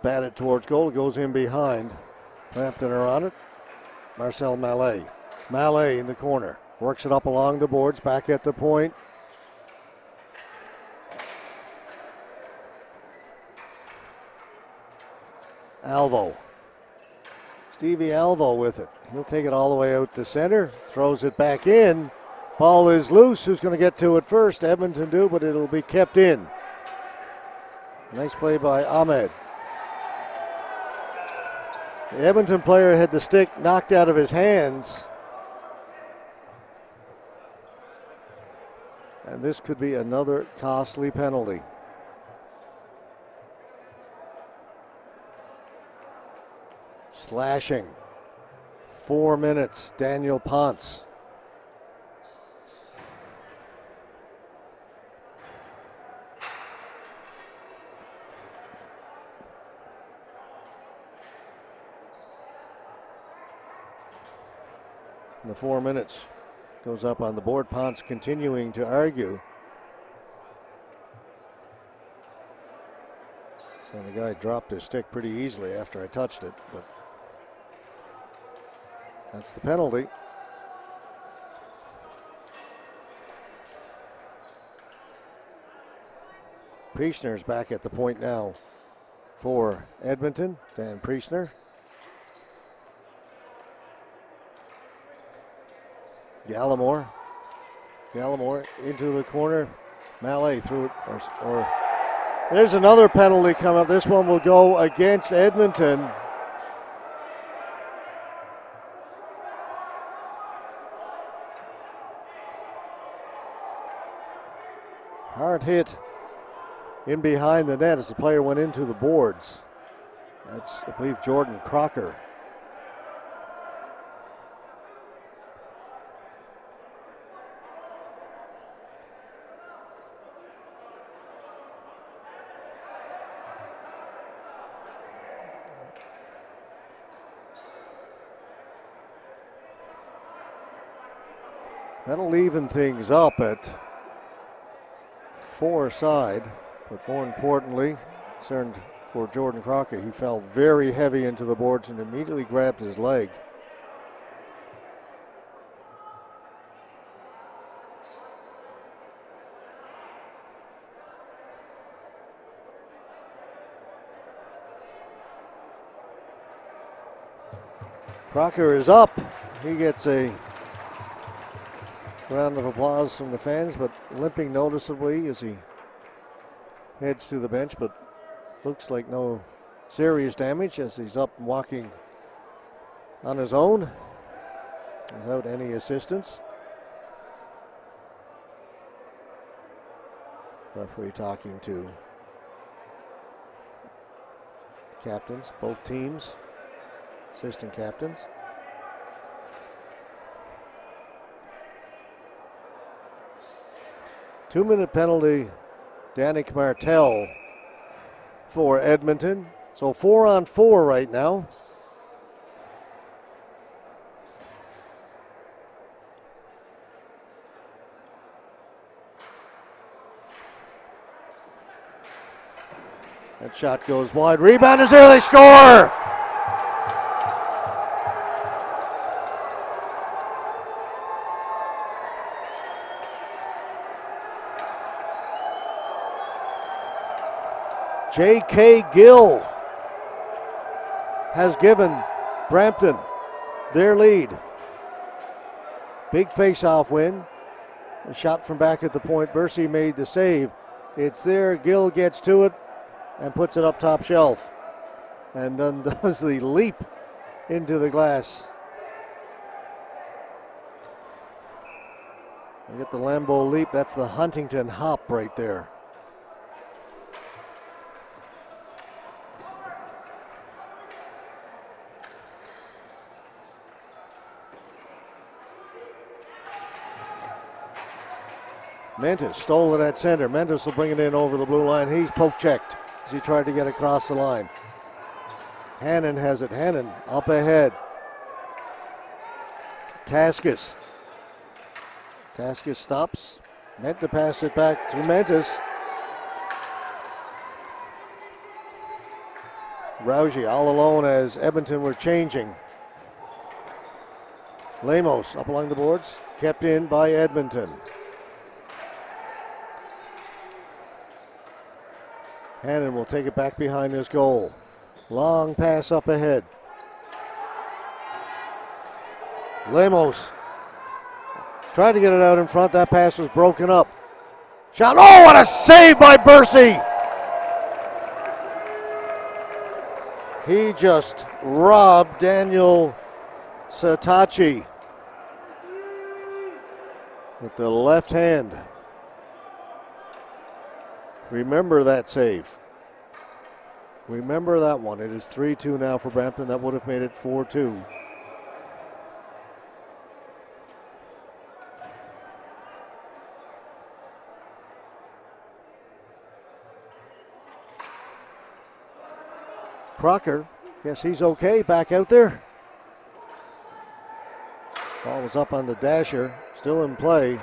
Batted towards goal. It goes in behind. Brampton are on it. Marcel Mallet. Mallet in the corner. Works it up along the boards. Back at the point. Alvo. Stevie Alvo with it. He'll take it all the way out to center. Throws it back in. Ball is loose. Who's going to get to it first? Edmonton do, but it'll be kept in. Nice play by Ahmed. The Edmonton player had the stick knocked out of his hands. And this could be another costly penalty. Slashing. 4 minutes. Daniel Ponce. The 4 minutes goes up on the board. Ponce continuing to argue. So the guy dropped his stick pretty easily after I touched it, but that's the penalty. Priestner's back at the point now for Edmonton. Dan Priestner. Gallimore into the corner. Mallet through it, or there's another penalty come up. This one will go against Edmonton. Hard hit in behind the net as the player went into the boards. That's, I believe, Jordan Crocker. That'll even things up at 4 side, but more importantly, concerned for Jordan Crocker. He fell very heavy into the boards and immediately grabbed his leg. Crocker is up. He gets a round of applause from the fans, but limping noticeably as he heads to the bench, but looks like no serious damage as he's up and walking on his own without any assistance. Referee talking to captains, both teams, assistant captains. Two-minute penalty, Danik Martel for Edmonton. So 4-on-4 right now. That shot goes wide. Rebound is there. They score. J.K. Gill has given Brampton their lead. Big face-off win. A shot from back at the point. Bursey made the save. It's there. Gill gets to it and puts it up top shelf. And then does the leap into the glass. You get the Lambeau leap. That's the Huntington hop right there. Mentis stole it at center. Mentis will bring it in over the blue line. He's poke checked as he tried to get across the line. Hannon has it. Hannon up ahead. Taskus. Taskus stops. Meant to pass it back to Mentis. Rougie all alone as Edmonton were changing. Lemos up along the boards. Kept in by Edmonton. Hannon will take it back behind his goal. Long pass up ahead. Lemos tried to get it out in front. That pass was broken up. Shot. Oh, what a save by Bursey! He just robbed Daniel Satachi with the left hand. Remember that save. Remember that one. It is 3-2 now for Brampton. That would have made it 4-2. Crocker, guess he's okay back out there. Ball was up on the dasher, still in play.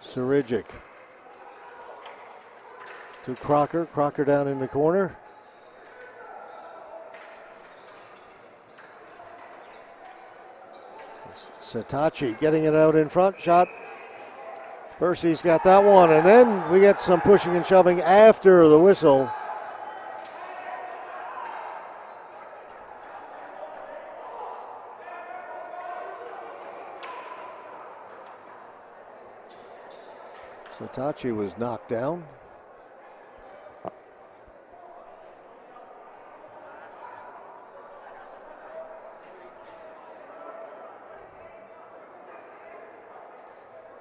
Sarijic to Crocker. Crocker down in the corner. Satachi getting it out in front. Shot. Bursey's got that one. And then we get some pushing and shoving after the whistle. Satachi was knocked down.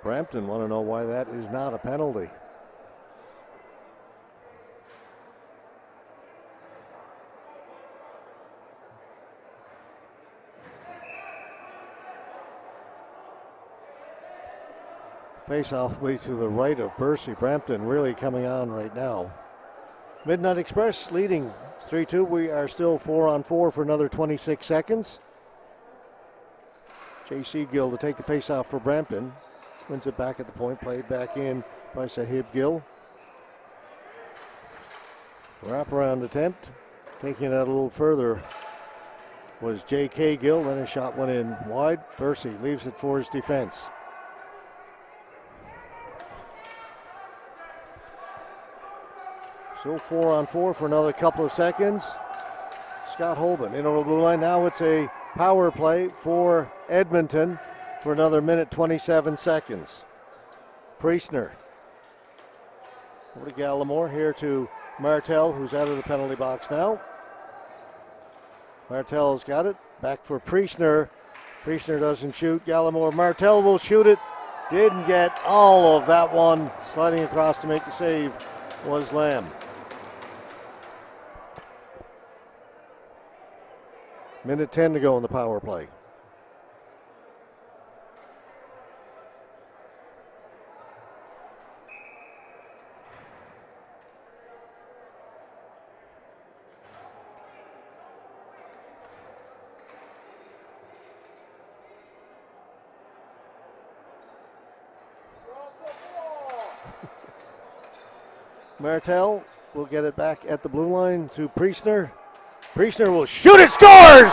Brampton want to know why that is not a penalty. Face-off way to the right of Bursey. Brampton really coming on right now. Midnight Express leading 3-2. We are still 4-on-4 for another 26 seconds. J.C. Gill to take the face-off for Brampton. Wins it back at the point. Played back in by Sahib Gill. Wraparound attempt. Taking it out a little further was J.K. Gill. Then a shot went in wide. Bursey leaves it for his defense. Still 4-on-4 for another couple of seconds. Scott Holben in over the blue line. Now it's a power play for Edmonton for another minute 27 seconds. Priestner. Over to Gallimore, here to Martel, who's out of the penalty box now. Martel's got it. Back for Priestner. Priestner doesn't shoot. Gallimore. Martel will shoot it. Didn't get all of that one. Sliding across to make the save was Lamb. Minute 10 to go in the power play. Martel will get it back at the blue line to Priestner. Priestner will shoot it, scores!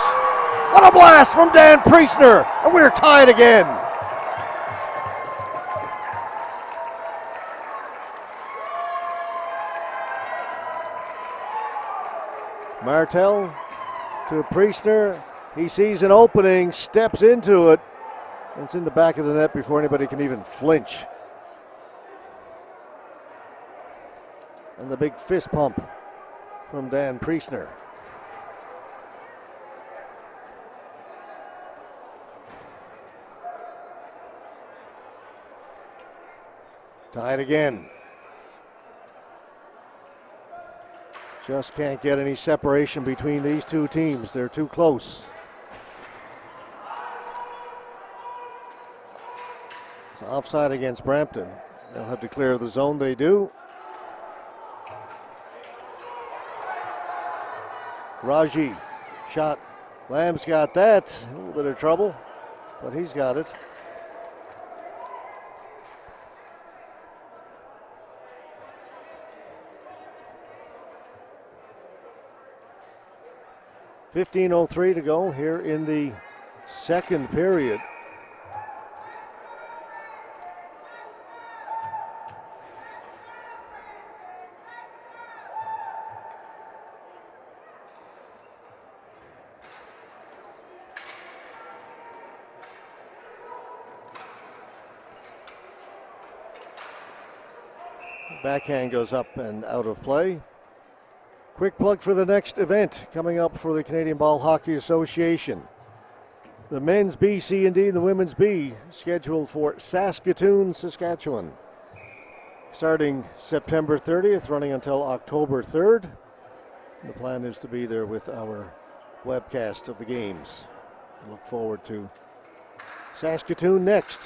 What a blast from Dan Priestner, and we're tied again. Martel to Priestner. He sees an opening, steps into it, and it's in the back of the net before anybody can even flinch. And the big fist pump from Dan Priestner. Tied again. Just can't get any separation between these two teams. They're too close. It's offside against Brampton. They'll have to clear the zone. They do. Raji, shot. Lamb's got that. A little bit of trouble, but he's got it. .15:03 to go here in the second period. Backhand goes up and out of play. Quick plug for the next event coming up for the Canadian Ball Hockey Association. The men's B, C, and D, and the women's B scheduled for Saskatoon, Saskatchewan. Starting September 30th, running until October 3rd. The plan is to be there with our webcast of the games. I look forward to Saskatoon next.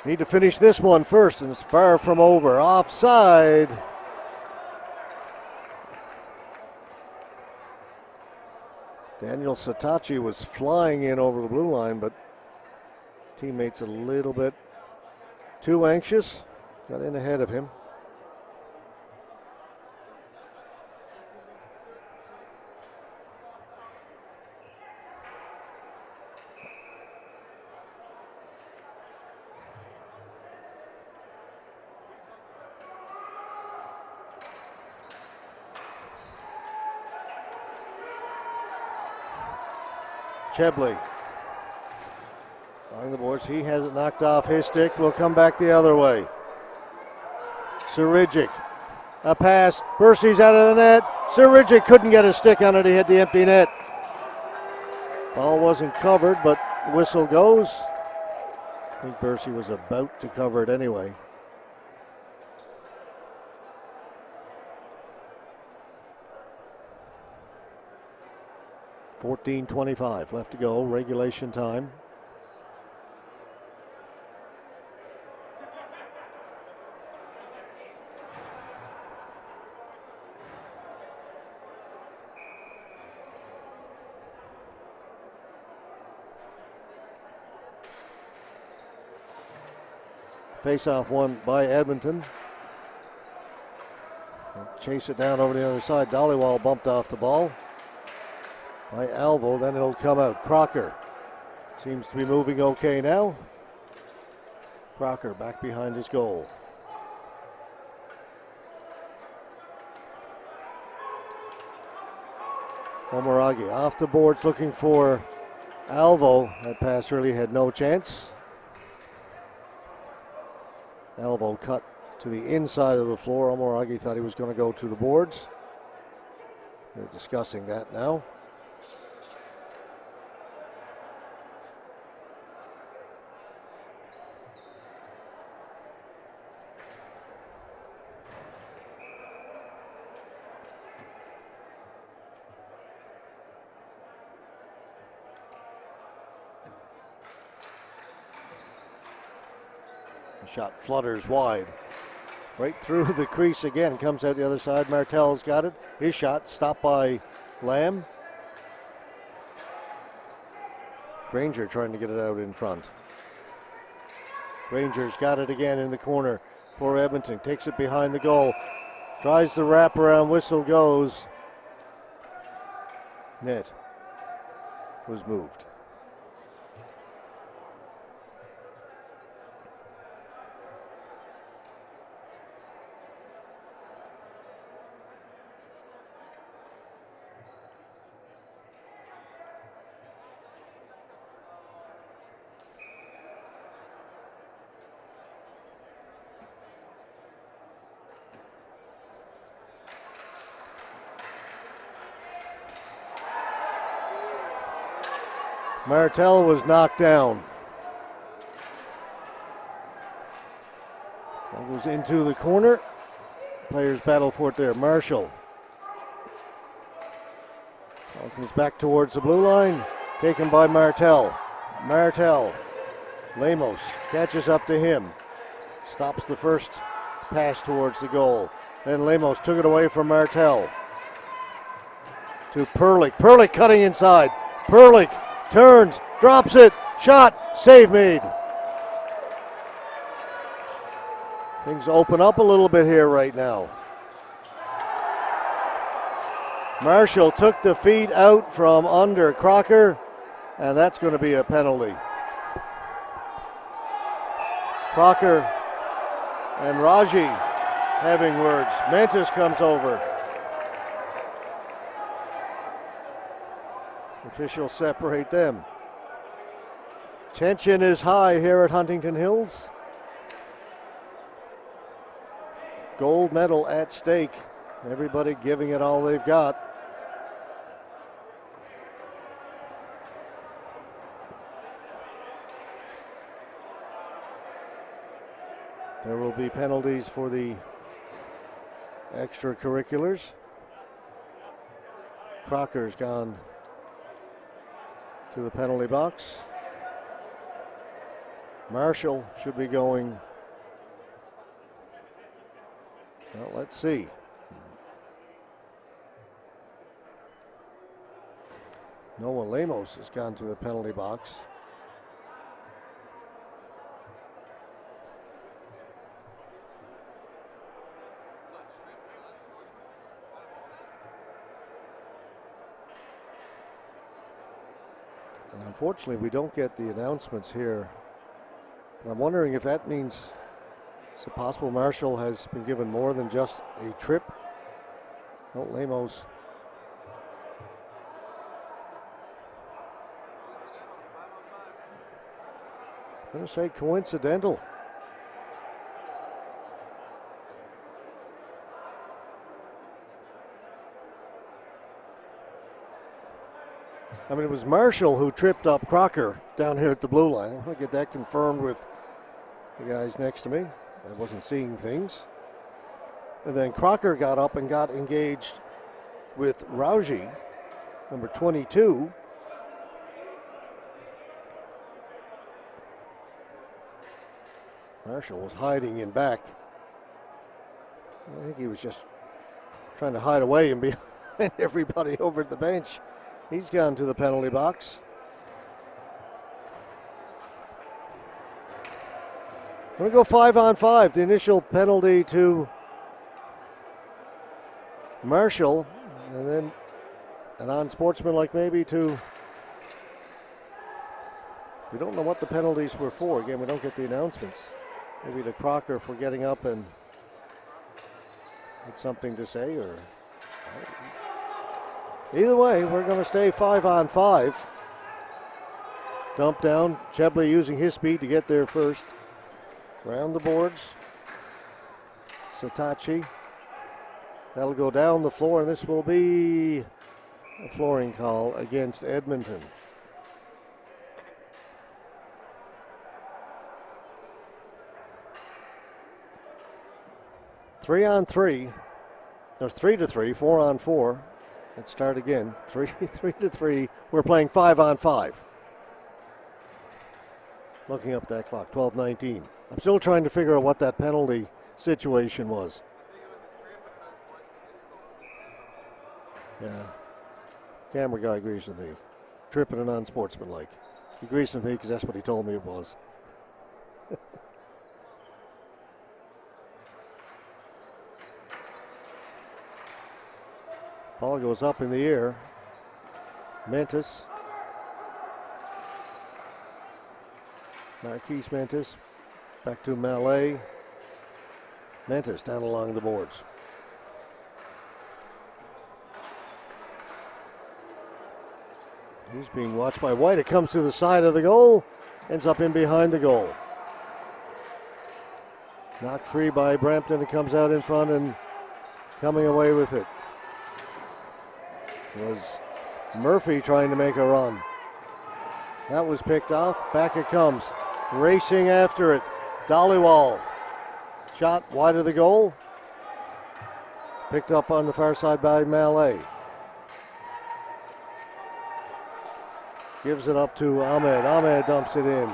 Need to finish this one first, and it's far from over. Offside. Daniel Satachi was flying in over the blue line, but teammates a little bit too anxious. Got in ahead of him. Chebley along the boards. He has it knocked off his stick. Will come back the other way. Sirijic. A pass. Bercy's out of the net. Sirijic couldn't get a stick on it. He hit the empty net. Ball wasn't covered, but whistle goes. I think Bercy was about to cover it anyway. .25 left to go, regulation time. Face-off won by Edmonton. They'll chase it down over the other side. Dollywall bumped off the ball by Alvo, then it'll come out. Crocker seems to be moving okay now. Crocker back behind his goal. Omoragi off the boards looking for Alvo. That pass really had no chance. Alvo cut to the inside of the floor. Omoragi thought he was going to go to the boards. They're discussing that now. The shot flutters wide. Right through the crease again. Comes out the other side. Martel's got it. His shot stopped by Lamb. Granger trying to get it out in front. Granger's got it again in the corner for Edmonton. Takes it behind the goal. Tries the wraparound. Whistle goes. Net was moved. Martel was knocked down. That goes into the corner. Players battle for it there. Marshall. Ball comes back towards the blue line. Taken by Martel. Martel. Lemos catches up to him. Stops the first pass towards the goal. Then Lemos took it away from Martel. To Perlick. Perlick cutting inside. Perlick turns, drops it, shot, save made. Things open up a little bit here right now. Marshall took the feet out from under Crocker, and that's going to be a penalty. Crocker and Raji having words. Mantis comes over. Officials separate them. Tension is high here at Huntington Hills. Gold medal at stake. Everybody giving it all they've got. There will be penalties for the extracurriculars. Crocker's gone to the penalty box. Marshall should be going. Well, let's see. Noah Lemos has gone to the penalty box. And unfortunately, we don't get the announcements here. And I'm wondering if that means it's possible Marshall has been given more than just a trip. No, Lemos. I'm going to say coincidental. I mean, it was Marshall who tripped up Crocker down here at the blue line. I'm going to get that confirmed with the guys next to me. I wasn't seeing things. And then Crocker got up and got engaged with Rauji, number 22. Marshall was hiding in back. I think he was just trying to hide away and behind everybody over at the bench. He's gone to the penalty box. We're going to go 5-on-5. The initial penalty to Marshall, and then an unsportsmanlike maybe to. We don't know what the penalties were for. Again, we don't get the announcements. Maybe to Crocker for getting up and had something to say, or either way, we're going to stay 5-on-5. Dump down. Chebley using his speed to get there first. Round the boards. Satachi. That'll go down the floor, and this will be a flooring call against Edmonton. Three on three, or 3-3, 4-on-4. Let's start again. 3-3. We're playing 5-on-5. Looking up that clock, 12:19. I'm still trying to figure out what that penalty situation was. Yeah. Camera guy agrees with me. Tripping and unsportsmanlike. He agrees with me because that's what he told me it was. Ball goes up in the air. Mentis. Marquise Mentis. Back to Mallet. Mentis down along the boards. He's being watched by White. It comes to the side of the goal. Ends up in behind the goal. Knocked free by Brampton. It comes out in front and coming away with it was Murphy trying to make a run. That was picked off. Back it comes. Racing after it. Dollywall. Shot wide of the goal. Picked up on the far side by Mallet. Gives it up to Ahmed. Ahmed dumps it in.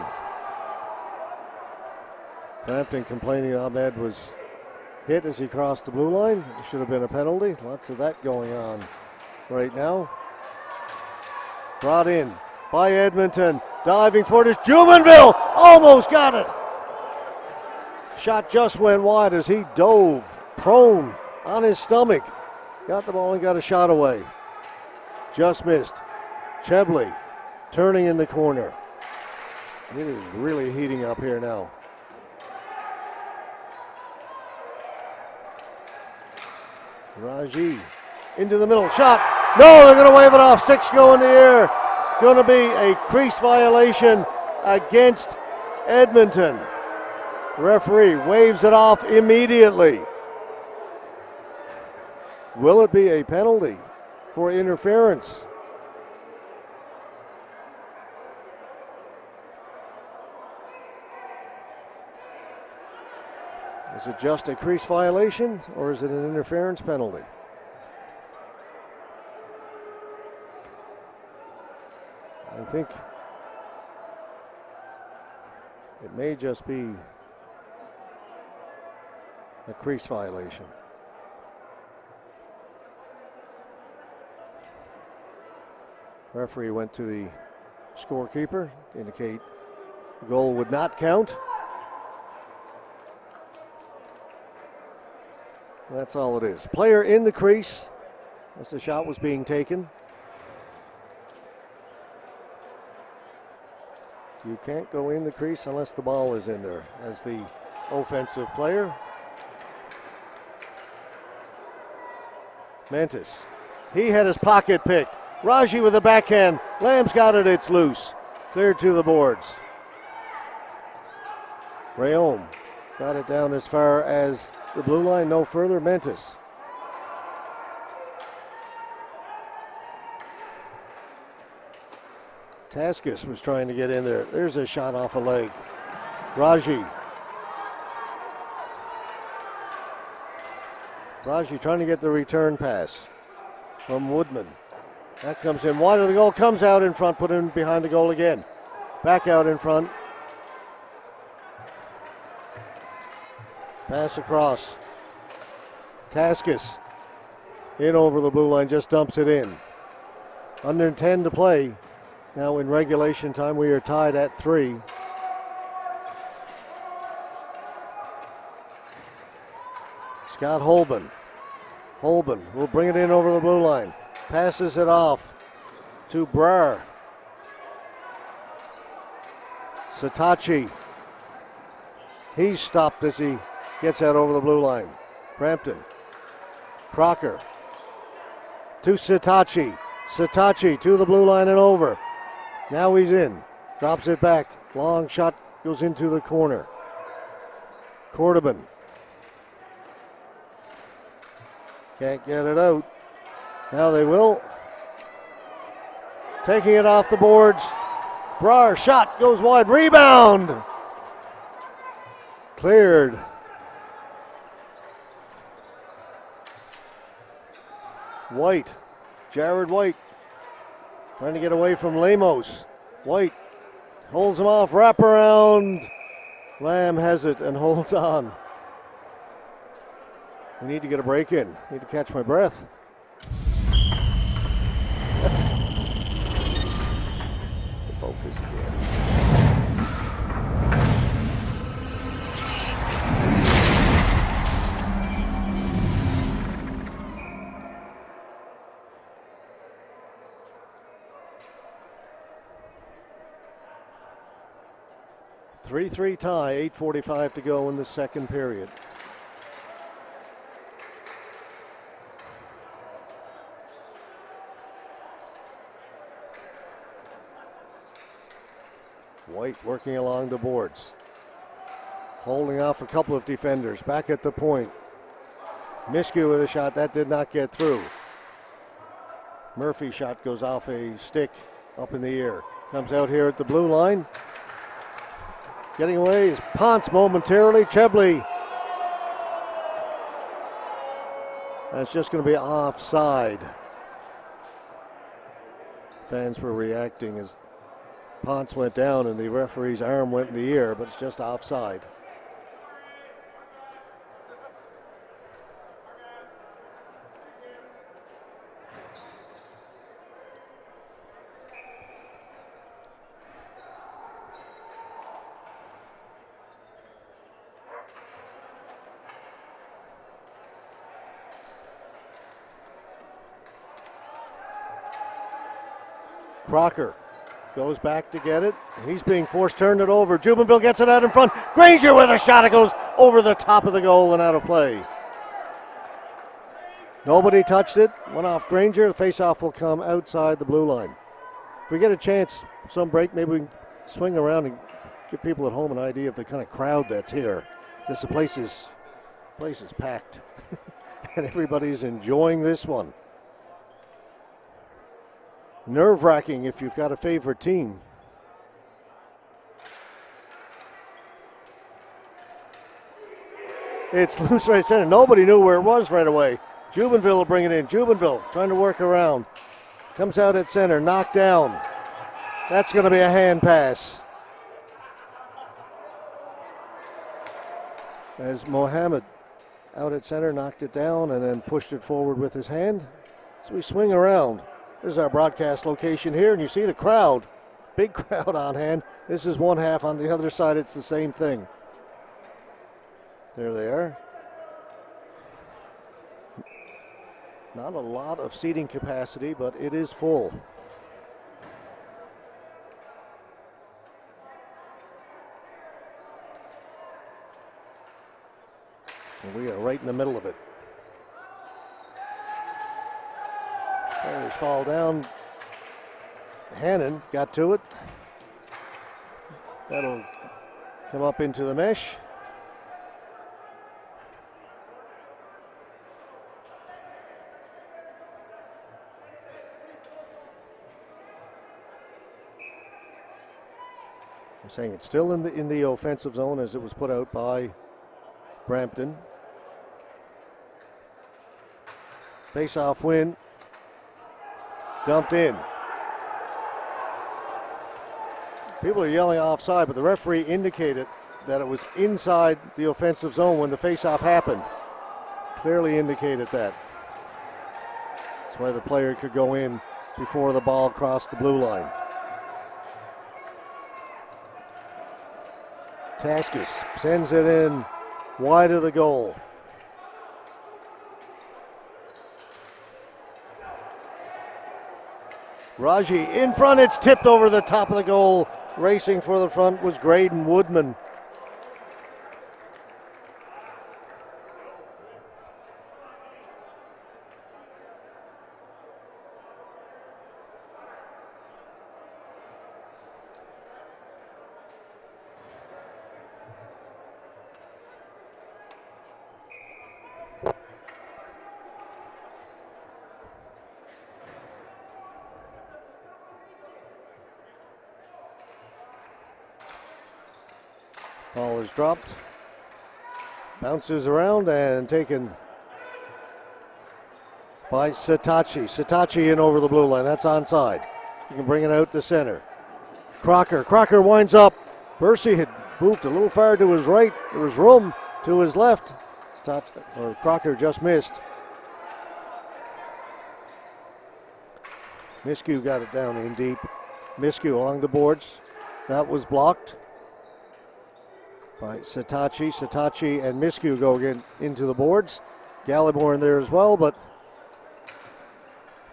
Brampton complaining Ahmed was hit as he crossed the blue line. It should have been a penalty. Lots of that going on right now. Brought in by Edmonton. Diving for it is Jumonville. Almost got it. Shot just went wide as he dove prone on his stomach. Got the ball and got a shot away. Just missed. Chebley turning in the corner. It is really heating up here now. Raji into the middle. Shot. No, they're going to wave it off. Sticks go in the air. Going to be a crease violation against Edmonton. Referee waves it off immediately. Will it be a penalty for interference? Is it just a crease violation or is it an interference penalty? I think it may just be a crease violation. Referee went to the scorekeeper to indicate the goal would not count. That's all it is. Player in the crease as the shot was being taken. You can't go in the crease unless the ball is in there as the offensive player. Mentis. He had his pocket picked. Raji with the backhand. Lamb's got it. It's loose. Cleared to the boards. Rayom got it down as far as the blue line. No further. Mentis. Taskus was trying to get in there. There's a shot off a leg. Raji. Raji trying to get the return pass from Woodman. That comes in wide of the goal, comes out in front, put in behind the goal again. Back out in front. Pass across. Taskus in over the blue line, just dumps it in. Under 10 to play. Now in regulation time, we are tied at 3. Scott Holben. Holben will bring it in over the blue line. Passes it off to Brar. Satachi. He's stopped as he gets out over the blue line. Brampton. Crocker to Sitachi. Sitachi to the blue line and over. Now he's in. Drops it back. Long shot goes into the corner. Cordoban. Can't get it out. Now they will. Taking it off the boards. Brar shot goes wide. Rebound. Cleared. White. Jared White. Trying to get away from Lemos. White holds him off. Wraparound. Lamb has it and holds on. We need to get a break in. Need to catch my breath. Focus again. Three tie, 8:45 to go in the second period. White working along the boards. Holding off a couple of defenders. Back at the point. Miskew with a shot. That did not get through. Murphy's shot goes off a stick up in the air. Comes out here at the blue line. Getting away is Ponce momentarily. Chebley. That's just going to be offside. Fans were reacting as Ponce went down and the referee's arm went in the air, but it's just offside. Crocker goes back to get it. He's being forced, turned it over. Jubenville gets it out in front. Granger with a shot. It goes over the top of the goal and out of play. Nobody touched it. Went off Granger. The faceoff will come outside the blue line. If we get a chance, some break, maybe we can swing around and give people at home an idea of the kind of crowd that's here. This place is packed. And everybody's enjoying this one. Nerve-wracking if you've got a favorite team. It's loose right center. Nobody knew where it was right away. Jubenville will bring it in. Jubenville trying to work around. Comes out at center, knocked down. That's going to be a hand pass. As Mohammed out at center, knocked it down and then pushed it forward with his hand. So we swing around. This is our broadcast location here, and you see the crowd. Big crowd on hand. This is one half. On the other side, it's the same thing. There they are. Not a lot of seating capacity, but it is full. And we are right in the middle of it. Players fall down. Hannon got to it. That'll come up into the mesh. I'm saying it's still in the offensive zone as it was put out by Brampton. Face-off win. Dumped in. People are yelling offside, but the referee indicated that it was inside the offensive zone when the face-off happened. Clearly indicated that. That's why the player could go in before the ball crossed the blue line. Taskis sends it in wide of the goal. Raji in front, it's tipped over the top of the goal. Racing for the front was Graydon Woodman. Ball is dropped. Bounces around and taken by Sitachi. Sitachi in over the blue line. That's onside. You can bring it out to center. Crocker. Crocker winds up. Bursey had moved a little far to his right. There was room to his left. Crocker just missed. Miskew got it down in deep. Miskew along the boards. That was blocked by Sitachi. Sitachi and Miskew go again into the boards. Gallimore in there as well, but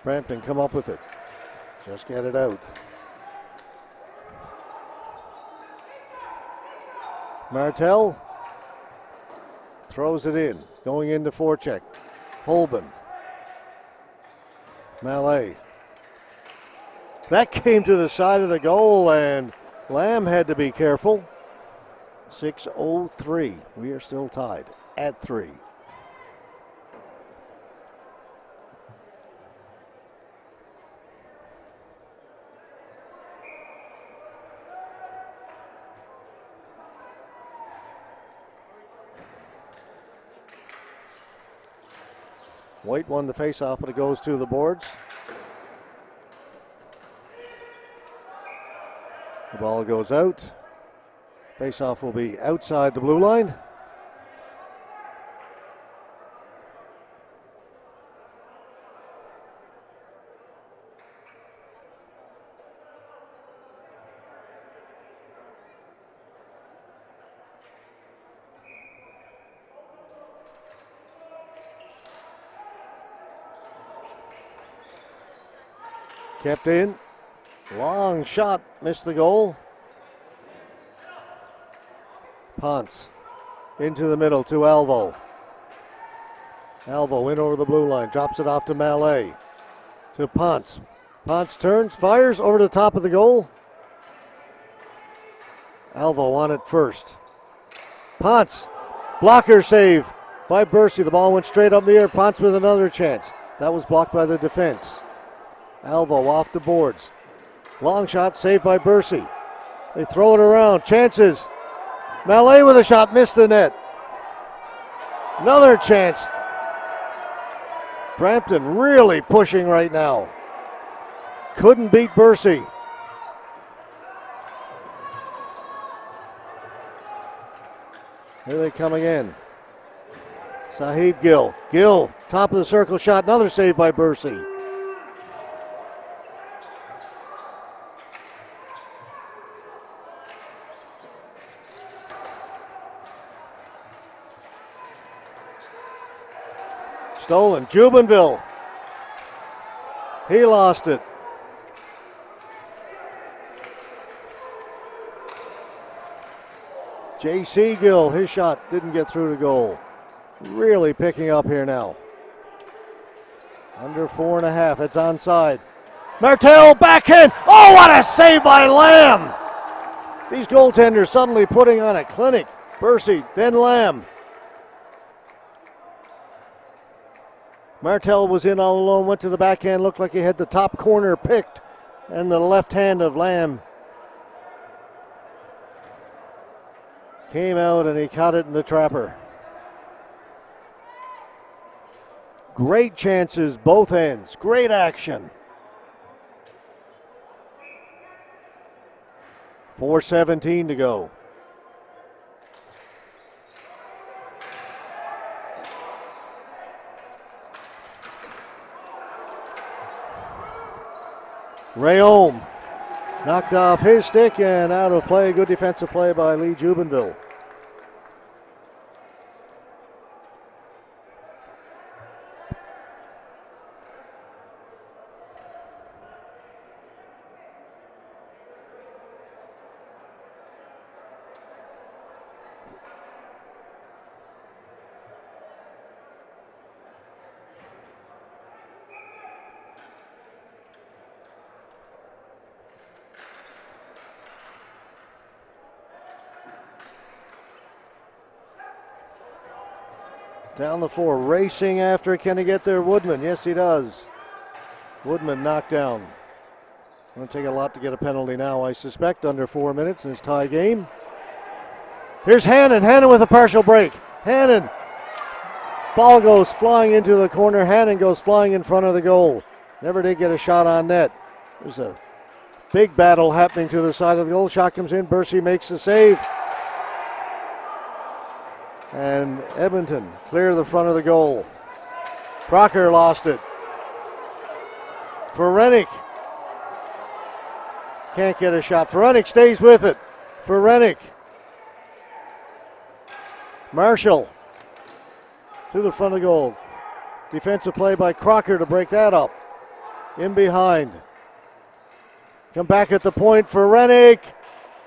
Brampton come up with it. Just get it out. Martel throws it in. Going into forecheck. Holben. Mallet. That came to the side of the goal, and Lamb had to be careful. 6:03. We are still tied at 3. White won the faceoff, but it goes to the boards. The ball goes out. Faceoff will be outside the blue line. Kept in. Long shot, missed the goal. Ponce into the middle to Alvo. Alvo in over the blue line, drops it off to Mallet. To Ponce. Ponce turns, fires over the top of the goal. Alvo on it first. Ponce, blocker save by Bursey. The ball went straight up in the air. Ponce with another chance. That was blocked by the defense. Alvo off the boards. Long shot saved by Bursey. They throw it around. Chances. Mallet with a shot, missed the net. Another chance. Brampton really pushing right now. Couldn't beat Bursey. Here they come again. Sahib Gill. Gill, top of the circle shot, another save by Bursey. Stolen, Jubenville. He lost it. J.C. Gill, his shot didn't get through the goal. Really picking up here now. Under 4.5, it's onside. Martel backhand. Oh, what a save by Lamb. These goaltenders suddenly putting on a clinic. Bursey, then Lamb. Martel was in all alone, went to the backhand, looked like he had the top corner picked, and the left hand of Lamb came out and he caught it in the trapper. Great chances, both ends, great action. 4:17 to go. Rayom knocked off his stick and out of play. Good defensive play by Lee Jubenville. Down the floor, racing after it. Can he get there? Woodman, yes he does. Woodman knocked down. Going to take a lot to get a penalty now, I suspect, under 4 minutes in this tie game. Here's Hannon. Hannon with a partial break. Hannon. Ball goes flying into the corner. Hannon goes flying in front of the goal. Never did get a shot on net. There's a big battle happening to the side of the goal. Shot comes in. Bercy makes the save. And Edmonton clear the front of the goal. Crocker lost it. Ferenik can't get a shot. Ferenik stays with it. Ferenik. Marshall to the front of the goal. Defensive play by Crocker to break that up. In behind. Come back at the point for Ferenik.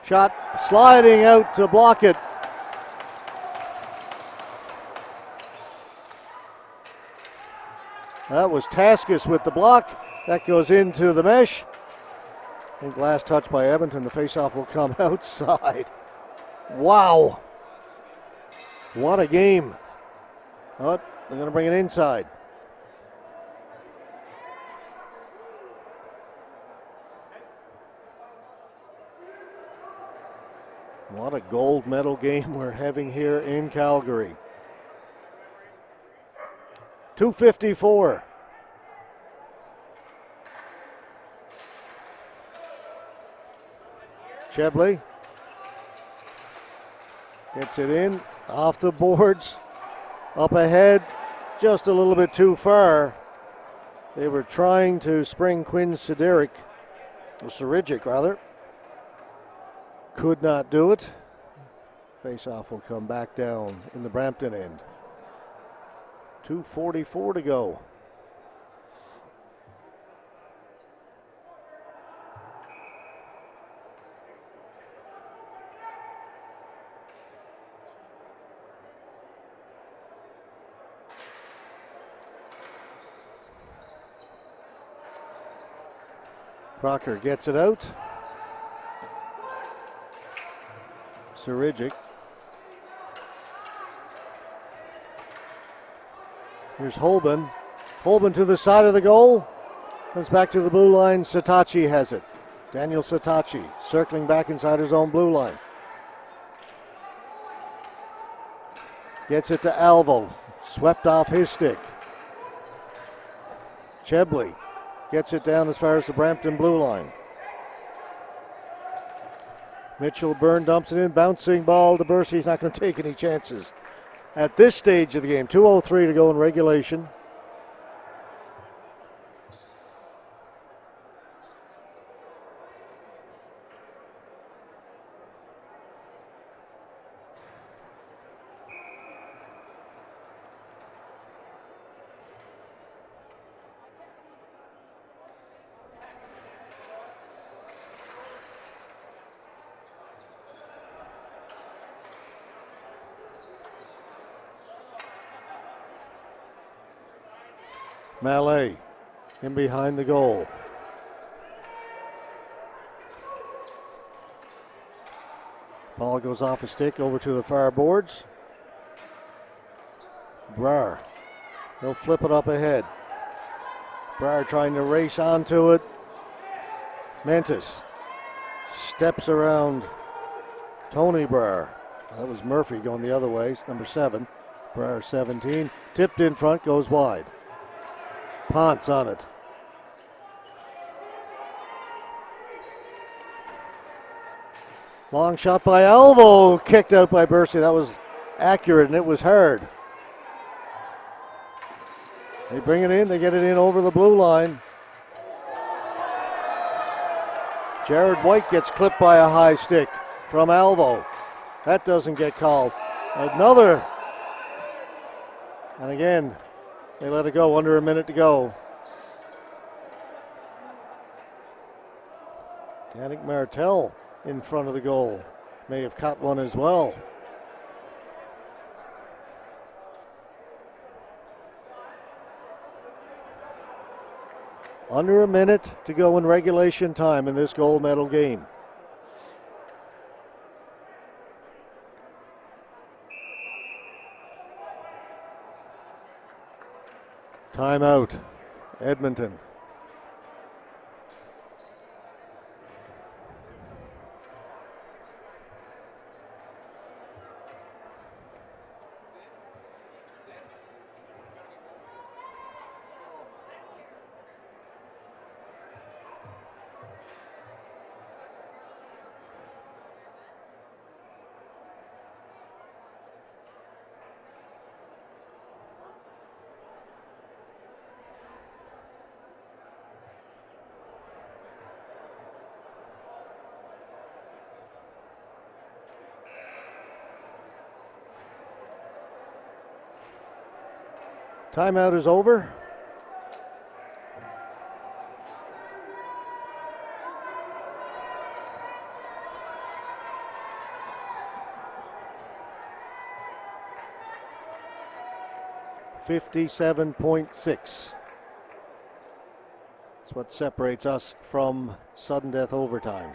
Shot sliding out to block it. That was Taskus with the block. That goes into the mesh. I think last touch by Edmonton. The faceoff will come outside. Wow. What a game. Oh, they're going to bring it inside. What a gold medal game we're having here in Calgary. 2:54. Chebley gets it in, off the boards, up ahead, just a little bit too far. They were trying to spring Quinn Sideric, or Sirigic rather. Could not do it. Face-off will come back down in the Brampton end. 2:44 to go. Crocker gets it out. Sirigic. Here's Holben. Holben to the side of the goal. Comes back to the blue line. Satachi has it. Daniel Satachi circling back inside his own blue line. Gets it to Alvo. Swept off his stick. Chebley gets it down as far as the Brampton blue line. Mitchell Byrne dumps it in. Bouncing ball to Bercy. He's not going to take any chances at this stage of the game. 2:03 to go in regulation. Mallet in behind the goal. Ball goes off a stick over to the far boards. Brar. He'll flip it up ahead. Brar trying to race onto it. Mentis steps around Tony Brar. That was Murphy going the other way. It's number 7. Brar 17. Tipped in front, goes wide. Ponce on it. Long shot by Alvo, kicked out by Bercy. That was accurate and it was hard. They bring it in, they get it in over the blue line. Jared White gets clipped by a high stick from Alvo. That doesn't get called. Another. And again, they let it go, under a minute to go. Yannick Martel in front of the goal. May have caught one as well. Under a minute to go in regulation time in this gold medal game. Timeout, Edmonton. Timeout is over. .6. That's what separates us from sudden death overtime.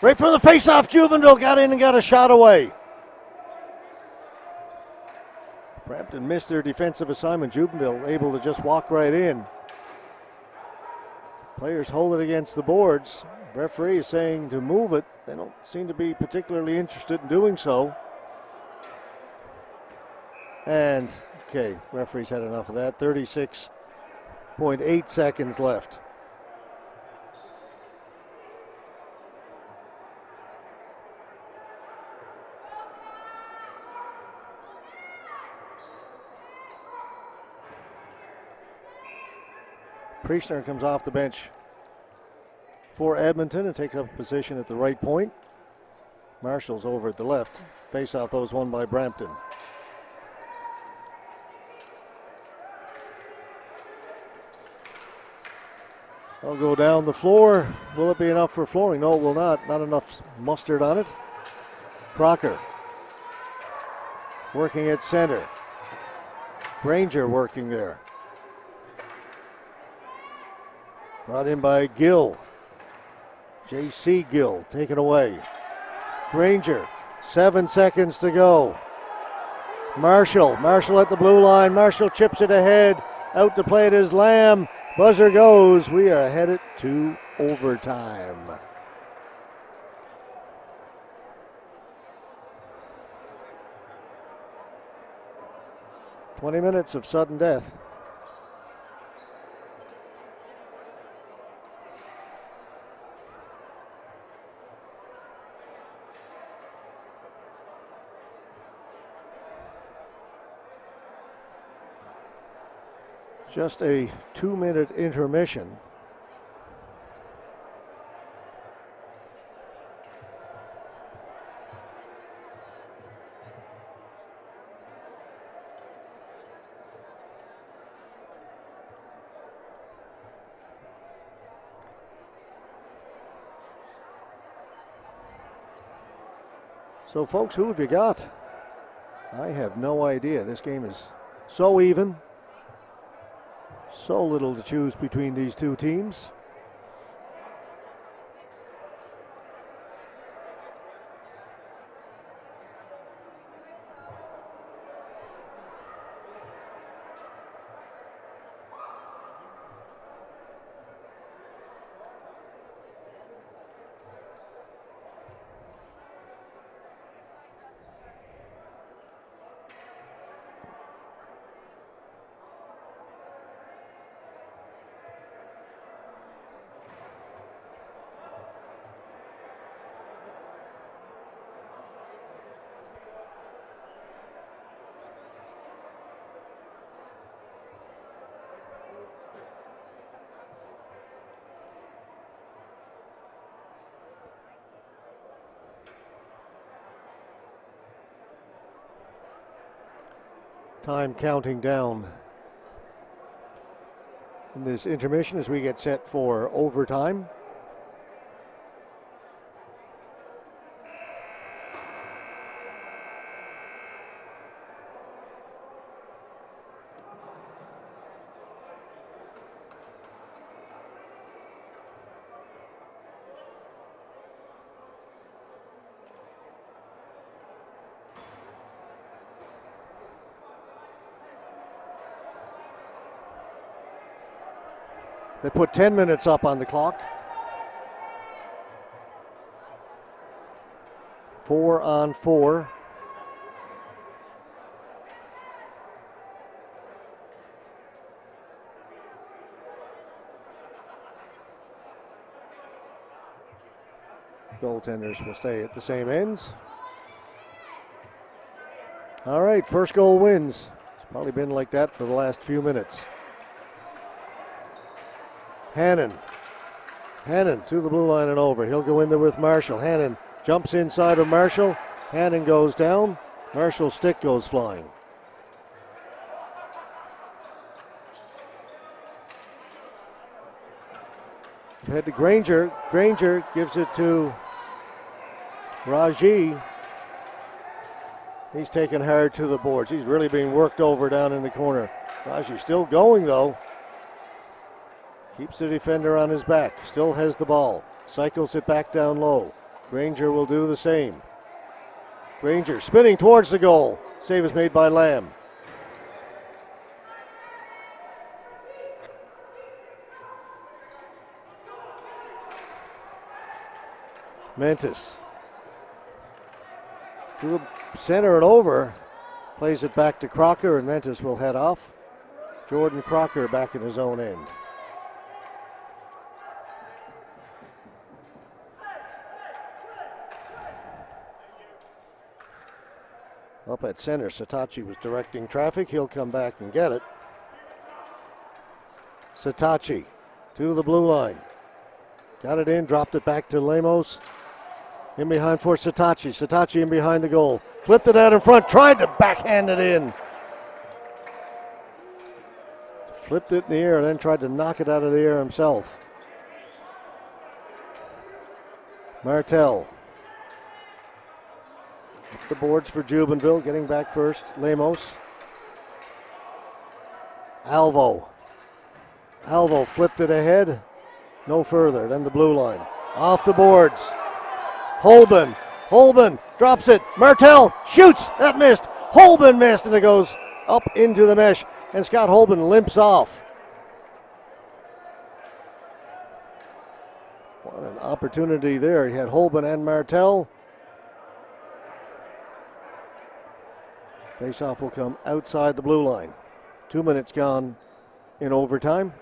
Right from the face-off, Juvenile got in and got a shot away. Brampton missed their defensive assignment. Juvenile able to just walk right in. Players hold it against the boards. Referee is saying to move it. They don't seem to be particularly interested in doing so. And, okay, referee's had enough of that. 36.8 seconds left. Priestner comes off the bench for Edmonton and takes up a position at the right point. Marshall's over at the left. Face-off, those won by Brampton. I'll go down the floor. Will it be enough for flooring? No, it will not. Not enough mustard on it. Crocker working at center. Granger working there. Brought in by Gill. J.C. Gill taken away. Granger, 7 seconds to go. Marshall at the blue line. Marshall chips it ahead. Out to play it is Lamb. Buzzer goes. We are headed to overtime. "20 minutes of sudden death. Just a 2-minute intermission. So, folks, who have you got? I have no idea. This game is so even. So little to choose between these two teams. Time counting down in this intermission as we get set for overtime. They put 10 minutes up on the clock. 4 on 4. Goaltenders will stay at the same ends. All right, first goal wins. It's probably been like that for the last few minutes. Hannon to the blue line and over. He'll go in there with Marshall. Hannon jumps inside of Marshall. Hannon goes down. Marshall's stick goes flying. Head to Granger. Granger gives it to Raji. He's taken hard to the boards. He's really being worked over down in the corner. Raji still going though. Keeps the defender on his back. Still has the ball. Cycles it back down low. Granger will do the same. Granger spinning towards the goal. Save is made by Lamb. Mentis to the center and over. Plays it back to Crocker, and Mentis will head off. Jordan Crocker back in his own end. Up at center, Satachi was directing traffic. He'll come back and get it. Satachi to the blue line. Got it in, dropped it back to Lemos. In behind for Satachi. Satachi in behind the goal. Flipped it out in front, tried to backhand it in. Flipped it in the air and then tried to knock it out of the air himself. Martel. Up the boards for Jubenville, getting back first. Lemos. Alvo flipped it ahead. No further than the blue line. Off the boards. Holben drops it. Martel shoots. That missed. Holben missed, and it goes up into the mesh. And Scott Holben limps off. What an opportunity there. He had Holben and Martel. Faceoff will come outside the blue line. 2 minutes gone in overtime.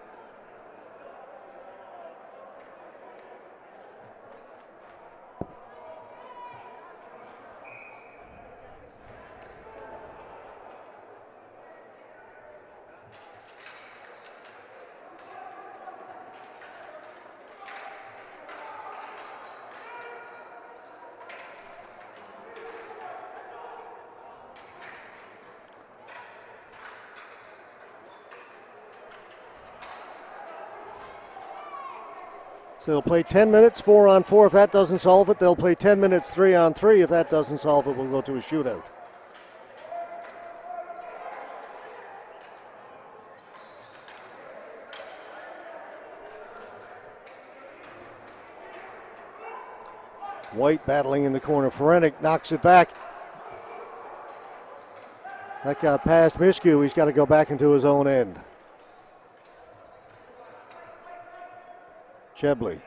So they'll play 10 minutes, 4-on-4. If that doesn't solve it, they'll play 10 minutes, 3-on-3. If that doesn't solve it, we'll go to a shootout. White battling in the corner. Forenik knocks it back. That got past Miskew. He's got to go back into his own end. Chebley.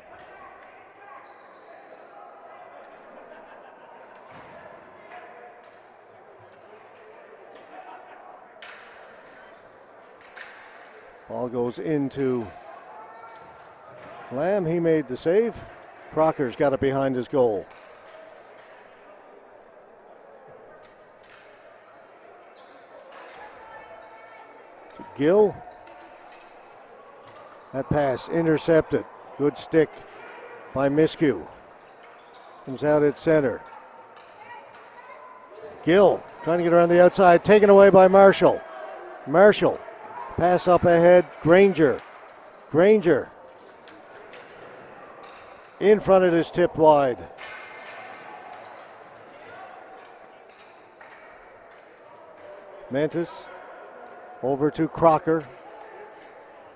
Ball goes into Lamb. He made the save. Crocker's got it behind his goal. To Gill. That pass intercepted. Good stick by Miskew. Comes out at center. Gill trying to get around the outside. Taken away by Marshall. Marshall. Pass up ahead. Granger. In front, it is tipped wide. Mentis over to Crocker.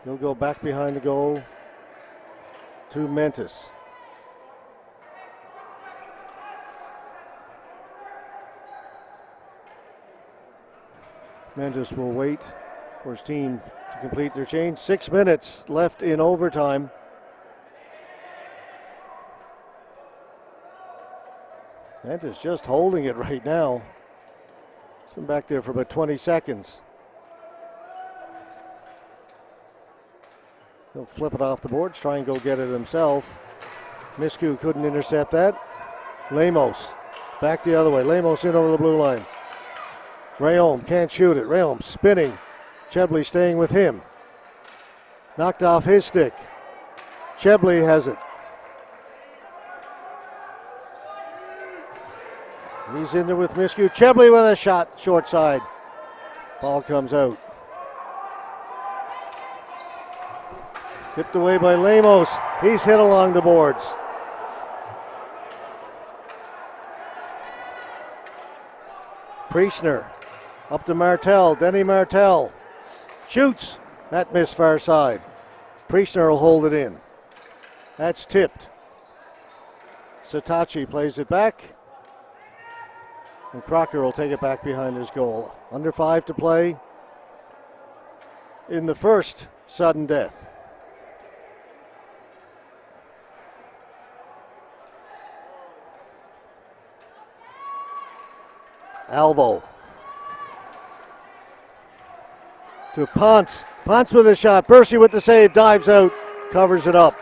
He'll go back behind the goal to Mentis. Mentis will wait for his team to complete their change. 6 minutes left in overtime. Mentis just holding it right now. He's been back there for about 20 seconds. He'll flip it off the boards, try and go get it himself. Miskew couldn't intercept that. Lemos back the other way. Lemos in over the blue line. Rayom can't shoot it. Rayom spinning. Chebley staying with him. Knocked off his stick. Chebley has it. He's in there with Miskew. Chebley with a shot, short side. Ball comes out. Tipped away by Lemos. He's hit along the boards. Priestner up to Martel. Denny Martel shoots. That missed far side. Priestner will hold it in. That's tipped. Satachi plays it back. And Crocker will take it back behind his goal. Under 5 to play in the first sudden death. Alvo to Ponce. Ponce with a shot. Bercy with the save. Dives out. Covers it up.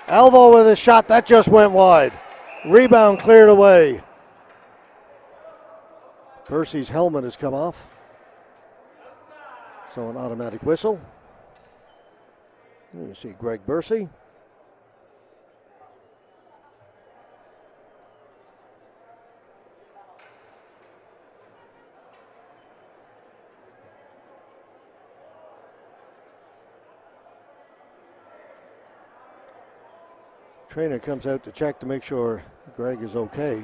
Alvo with a shot, that just went wide. Rebound cleared away. Percy's helmet has come off. So an automatic whistle. You see Greg Bercy. Trainer comes out to check to make sure Greg is okay.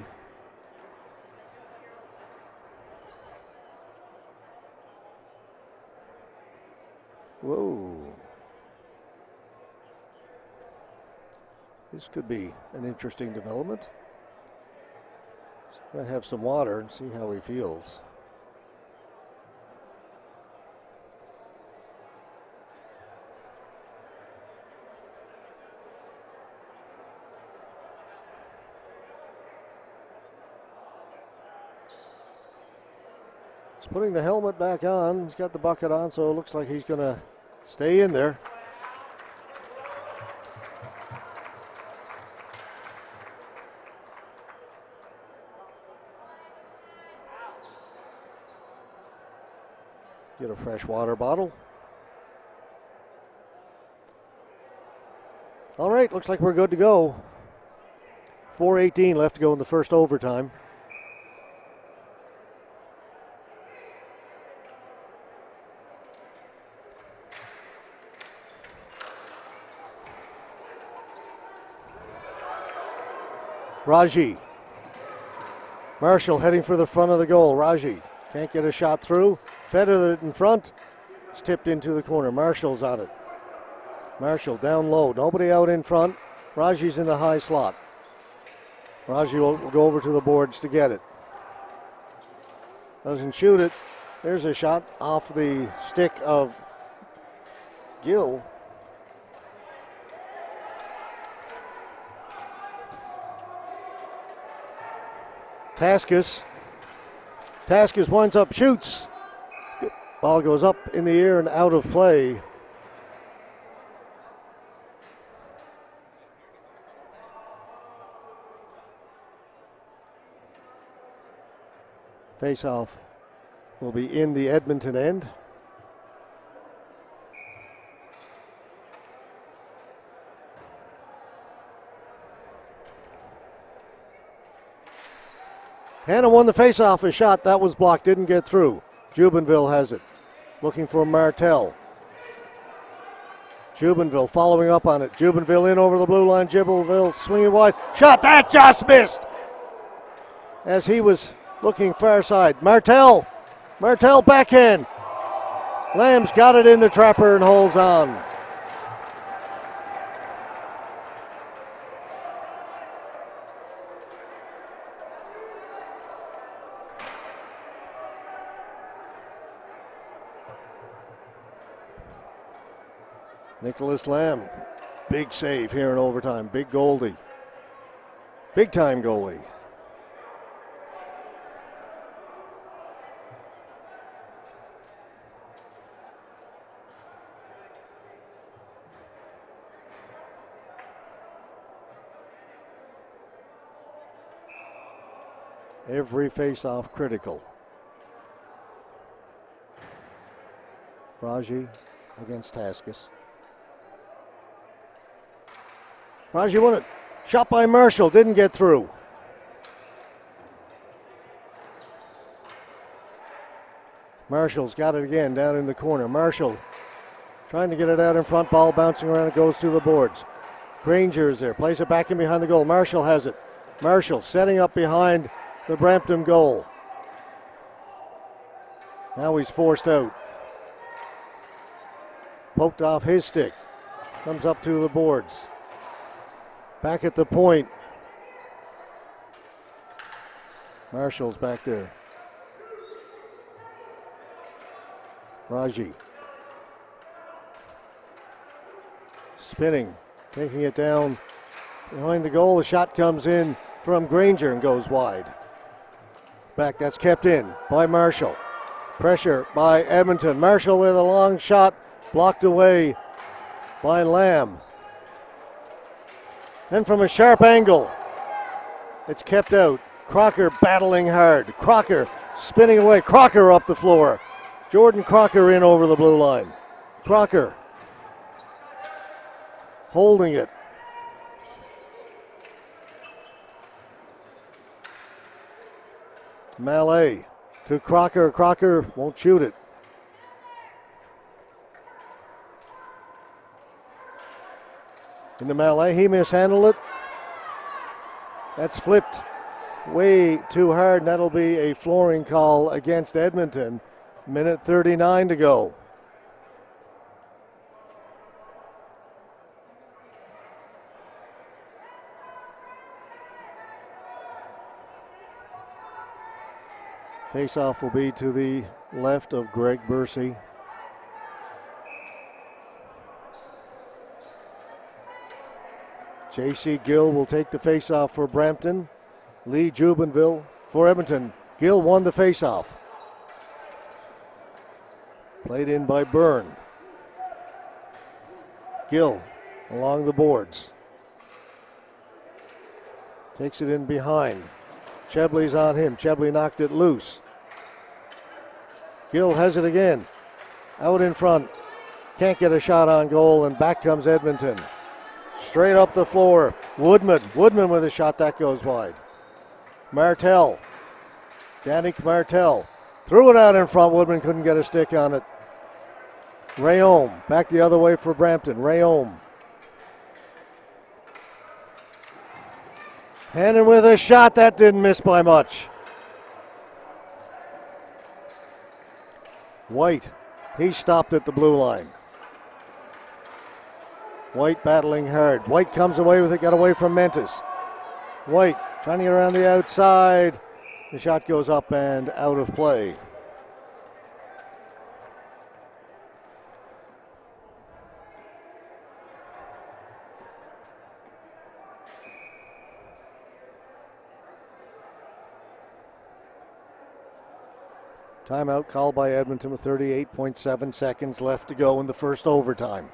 Whoa. This could be an interesting development. He's going to have some water and see how he feels. He's putting the helmet back on. He's got the bucket on, so it looks like he's going to stay in there. Get a fresh water bottle. All right, looks like we're good to go. 4:18 left to go in the first overtime. Raji. Marshall heading for the front of the goal. Raji can't get a shot through. Feathered it in front. It's tipped into the corner. Marshall's on it. Marshall down low. Nobody out in front. Raji's in the high slot. Raji will go over to the boards to get it. Doesn't shoot it. There's a shot off the stick of Gill. Taskus winds up, shoots. Ball goes up in the air and out of play. Face-off will be in the Edmonton end. Hannah won the face-off. A shot that was blocked, didn't get through. Jubenville has it. Looking for Martel. Jubenville following up on it. Jubenville in over the blue line. Jubenville swinging wide. Shot that just missed. As he was looking far side. Martel backhand. Lamb's got it in the trapper and holds on. Nicholas Lamb, big save here in overtime. Big goalie. Big time goalie. Every face-off critical. Raji against Taskus. Raji won it. Shot by Marshall, didn't get through. Marshall's got it again down in the corner. Marshall trying to get it out in front, ball bouncing around, it goes through the boards. Granger's there, plays it back in behind the goal. Marshall has it. Marshall setting up behind the Brampton goal. Now he's forced out. Poked off his stick. Comes up to the boards. Back at the point. Marshall's back there. Raji. Spinning. Taking it down behind the goal. The shot comes in from Granger and goes wide. Back, that's kept in by Marshall. Pressure by Edmonton. Marshall with a long shot, blocked away by Lamb. Then from a sharp angle, it's kept out. Crocker battling hard. Crocker spinning away. Crocker up the floor. Jordan Crocker in over the blue line. Crocker holding it. Mallet to Crocker. Crocker won't shoot it. Into Mallet. He mishandled it. That's flipped way too hard, and that'll be a flooring call against Edmonton. Minute 39 to go. Face-off will be to the left of Greg Bursey. J.C. Gill will take the face-off for Brampton. Lee Jubenville for Edmonton. Gill won the face-off. Played in by Byrne. Gill along the boards. Takes it in behind. Chebley's on him. Chebley knocked it loose. Gill has it again. Out in front. Can't get a shot on goal, and back comes Edmonton. Straight up the floor. Woodman. Woodman with a shot that goes wide. Martel. Danik Martel. Threw it out in front. Woodman couldn't get a stick on it. Rayom. Back the other way for Brampton. Rayom. Hannon with a shot. That didn't miss by much. White. He stopped at the blue line. White battling hard. White comes away with it. Got away from Mentis. White trying to get around the outside. The shot goes up and out of play. Timeout called by Edmonton with 38.7 seconds left to go in the first overtime.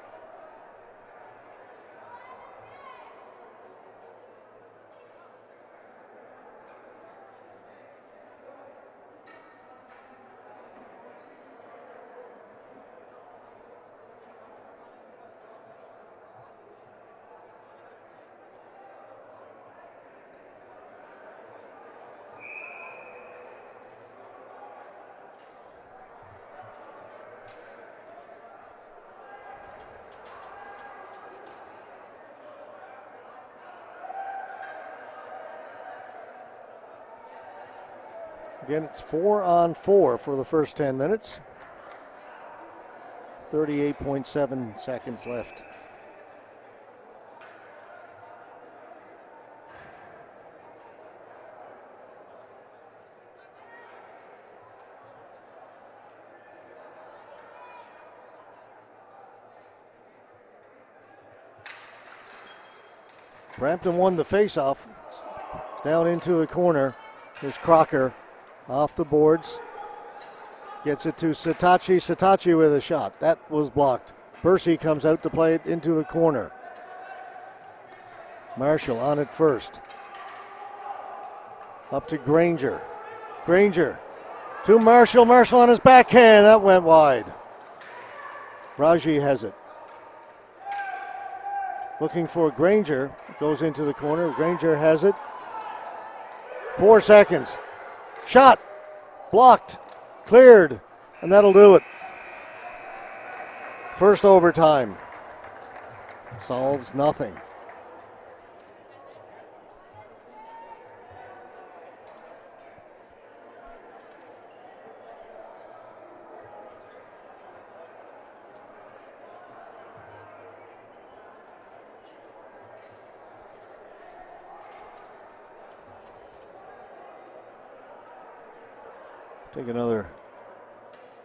Again, it's 4-on-4 for the first 10 minutes. 38.7 seconds left. Brampton won the faceoff. Down into the corner. There's Crocker off the boards. Gets it to Sitachi. Sitachi with a shot. That was blocked. Bursey comes out to play it into the corner. Marshall on it first. Up to Granger. Granger to Marshall. Marshall on his backhand. That went wide. Raji has it. Looking for Granger. Goes into the corner. Granger has it. 4 seconds. Shot. Blocked. Cleared. And that'll do it. First overtime. Solves nothing. Take another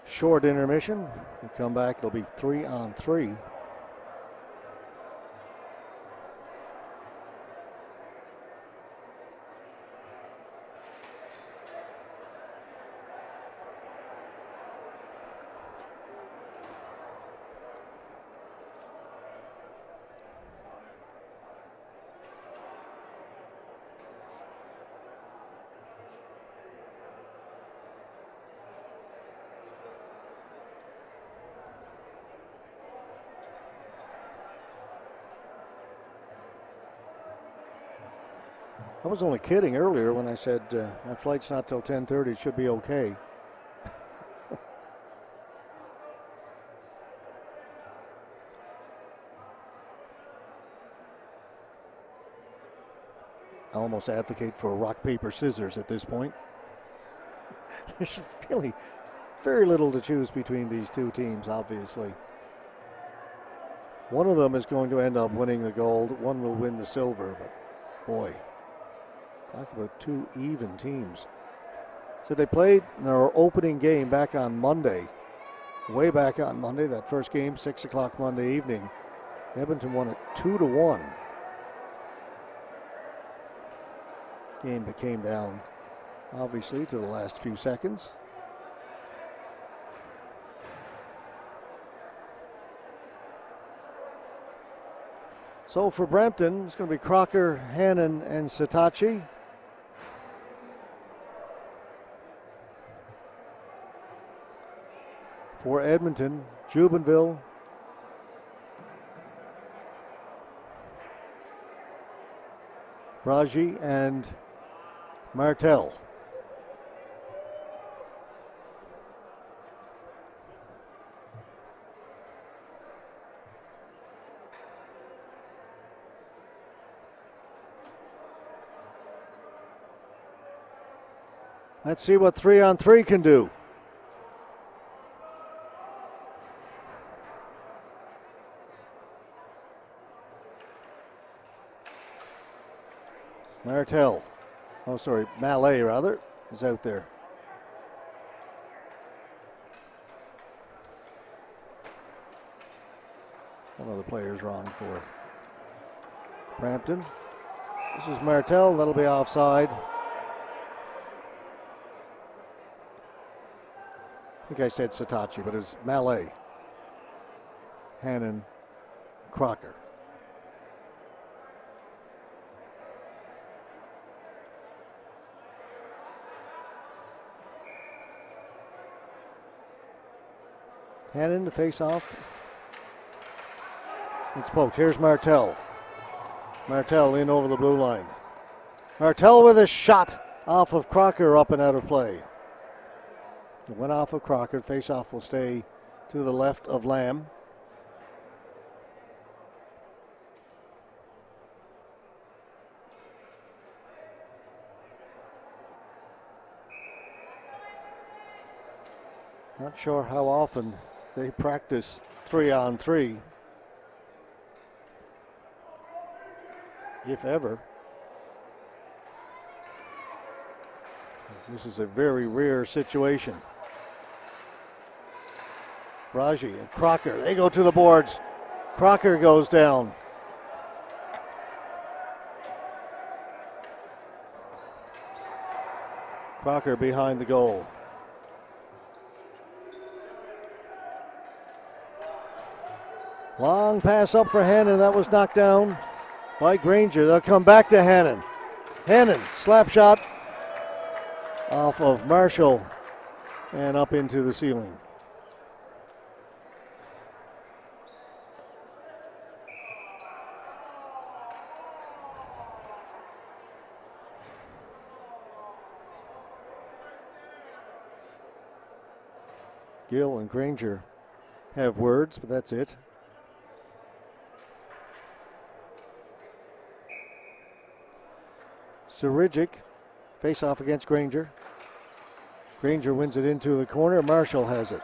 short intermission. We come back, it'll be 3-on-3. I was only kidding earlier when I said my flight's not till 10:30. It should be okay. I almost advocate for rock, paper, scissors at this point. There's really very little to choose between these two teams, obviously. One of them is going to end up winning the gold. One will win the silver, but boy. Talk about two even teams. So they played their opening game back on Monday. Way back on Monday, that first game, 6 o'clock Monday evening. Edmonton won it 2-1. Game that came down, obviously, to the last few seconds. So for Brampton, it's going to be Crocker, Hannon, and Sitachi. For Edmonton, Jubenville, Raji, and Martel. Let's see what 3-on-3 can do. Martel, Mallet rather, is out there. One of the players wrong for Brampton. This is Martel, that'll be offside. I think I said Sitachi, but it's Mallet, Hannon, Crocker. Hannon to face off. It's poked. Here's Martel. Martel in over the blue line. Martel with a shot off of Crocker, up and out of play. It went off of Crocker. Face off will stay to the left of Lamb. Not sure how often they practice 3-on-3, if ever. This is a very rare situation. Raji and Crocker, they go to the boards. Crocker goes down. Crocker behind the goal. Long pass up for Hannon. That was knocked down by Granger. They'll come back to Hannon. Hannon, slap shot off of Marshall and up into the ceiling. Gill and Granger have words, but that's it. Sarijic, face off against Granger. Granger wins it into the corner. Marshall has it.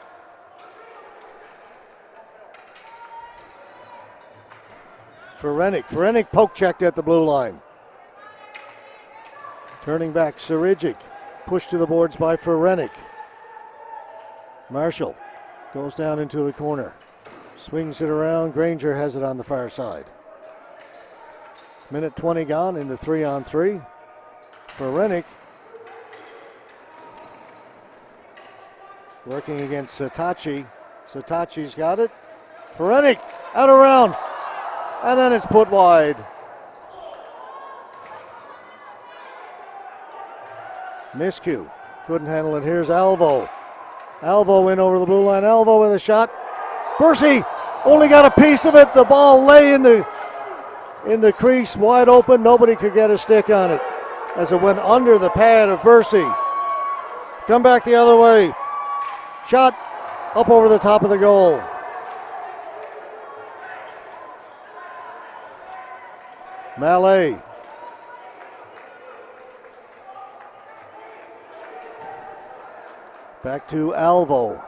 Ferenic poke checked at the blue line. Turning back, Sarijic. Pushed to the boards by Ferenic. Marshall goes down into the corner. Swings it around. Granger has it on the far side. Minute 20 gone into 3-on-3. Ferenic working against Satachi. Satachi's got it. Ferenic out around. And then it's put wide. Miscue couldn't handle it. Here's Alvo. Alvo in over the blue line. Alvo with a shot. Bursey only got a piece of it. The ball lay in the crease, wide open. Nobody could get a stick on it as it went under the pad of Bursey. Come back the other way. Shot up over the top of the goal. Mallet. Back to Alvo.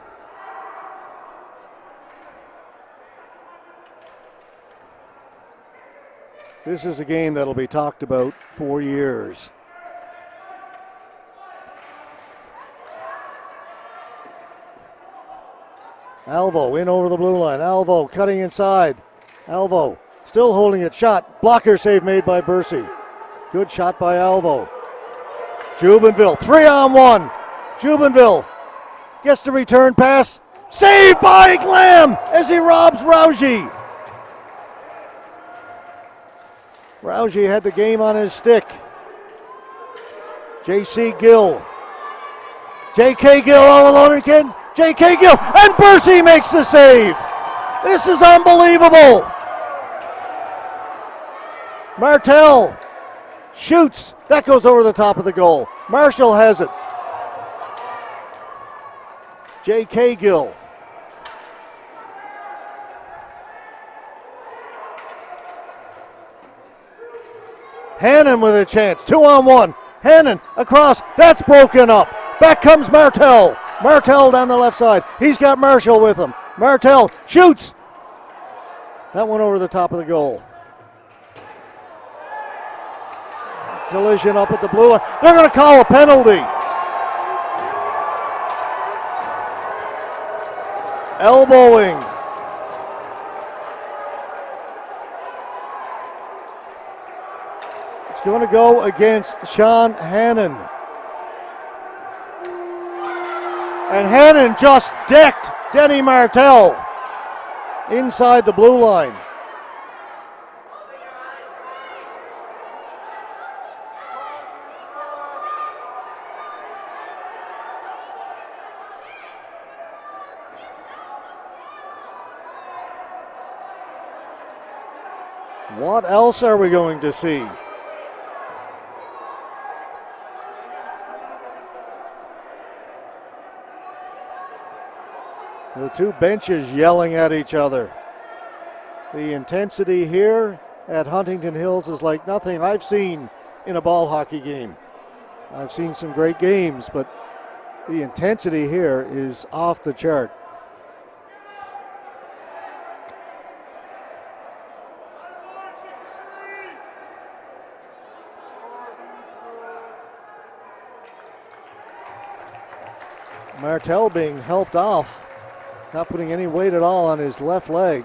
This is a game that'll be talked about for years. Alvo in over the blue line. Alvo cutting inside. Alvo still holding it. Shot. Blocker save made by Bursey. Good shot by Alvo. Jubenville 3-on-1. Jubenville gets the return pass. Saved by Glam as he robs Rauji. Rauji had the game on his stick. J.C. Gill. J.K. Gill all alone again. J.K. Gill, and Bursey makes the save. This is unbelievable. Martel shoots. That goes over the top of the goal. Marshall has it. J.K. Gill. Hannon with a chance. 2-on-1. Hannon across. That's broken up. Back comes Martel. Martel down the left side. He's got Marshall with him. Martel shoots. That went over the top of the goal. Collision up at the blue line. They're going to call a penalty. Elbowing. It's going to go against Sean Hannon. And Hannon just decked Denny Martel inside the blue line. What else are we going to see? The two benches yelling at each other. The intensity here at Huntington Hills is like nothing I've seen in a ball hockey game. I've seen some great games, but the intensity here is off the chart. Martel being helped off. Not putting any weight at all on his left leg.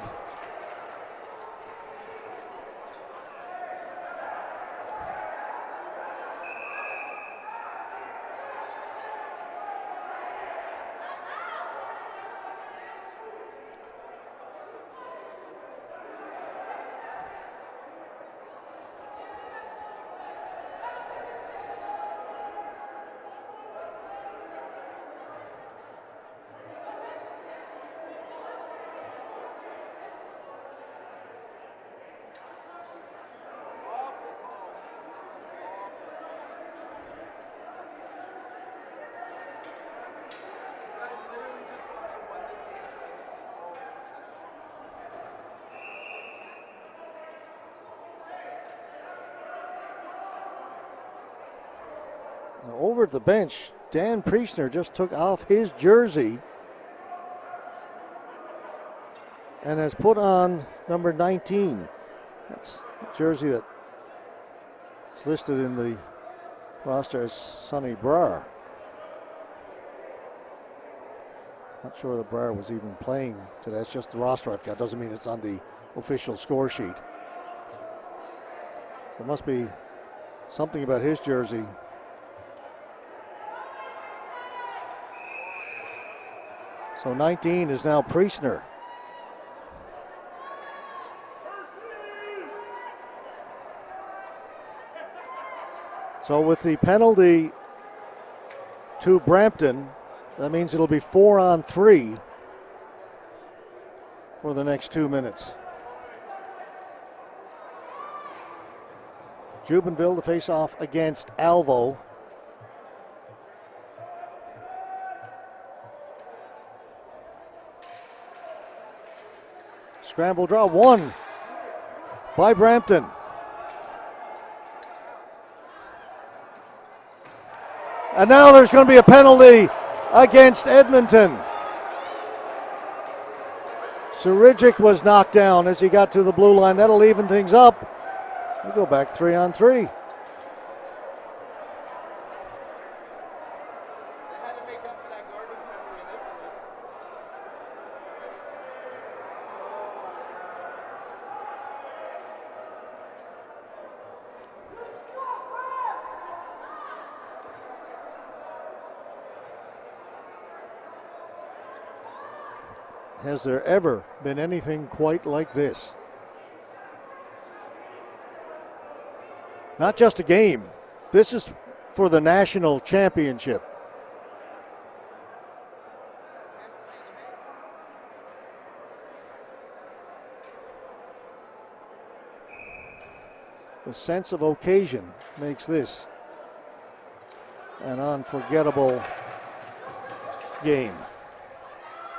Now over at the bench, Dan Priestner just took off his jersey and has put on number 19. That's the jersey that is listed in the roster as Sonny Brar. Not sure that Brar was even playing today. That's just the roster I've got. Doesn't mean it's on the official score sheet. So there must be something about his jersey. So 19 is now Priestner. So with the penalty to Brampton, that means it'll be 4-on-3 for the next 2 minutes. Jubenville to face off against Alvo. Scramble draw, won by Brampton. And now there's going to be a penalty against Edmonton. Surijic was knocked down as he got to the blue line. That'll even things up. We go back 3-on-3. Has there ever been anything quite like this? Not just a game. This is for the national championship. The sense of occasion makes this an unforgettable game.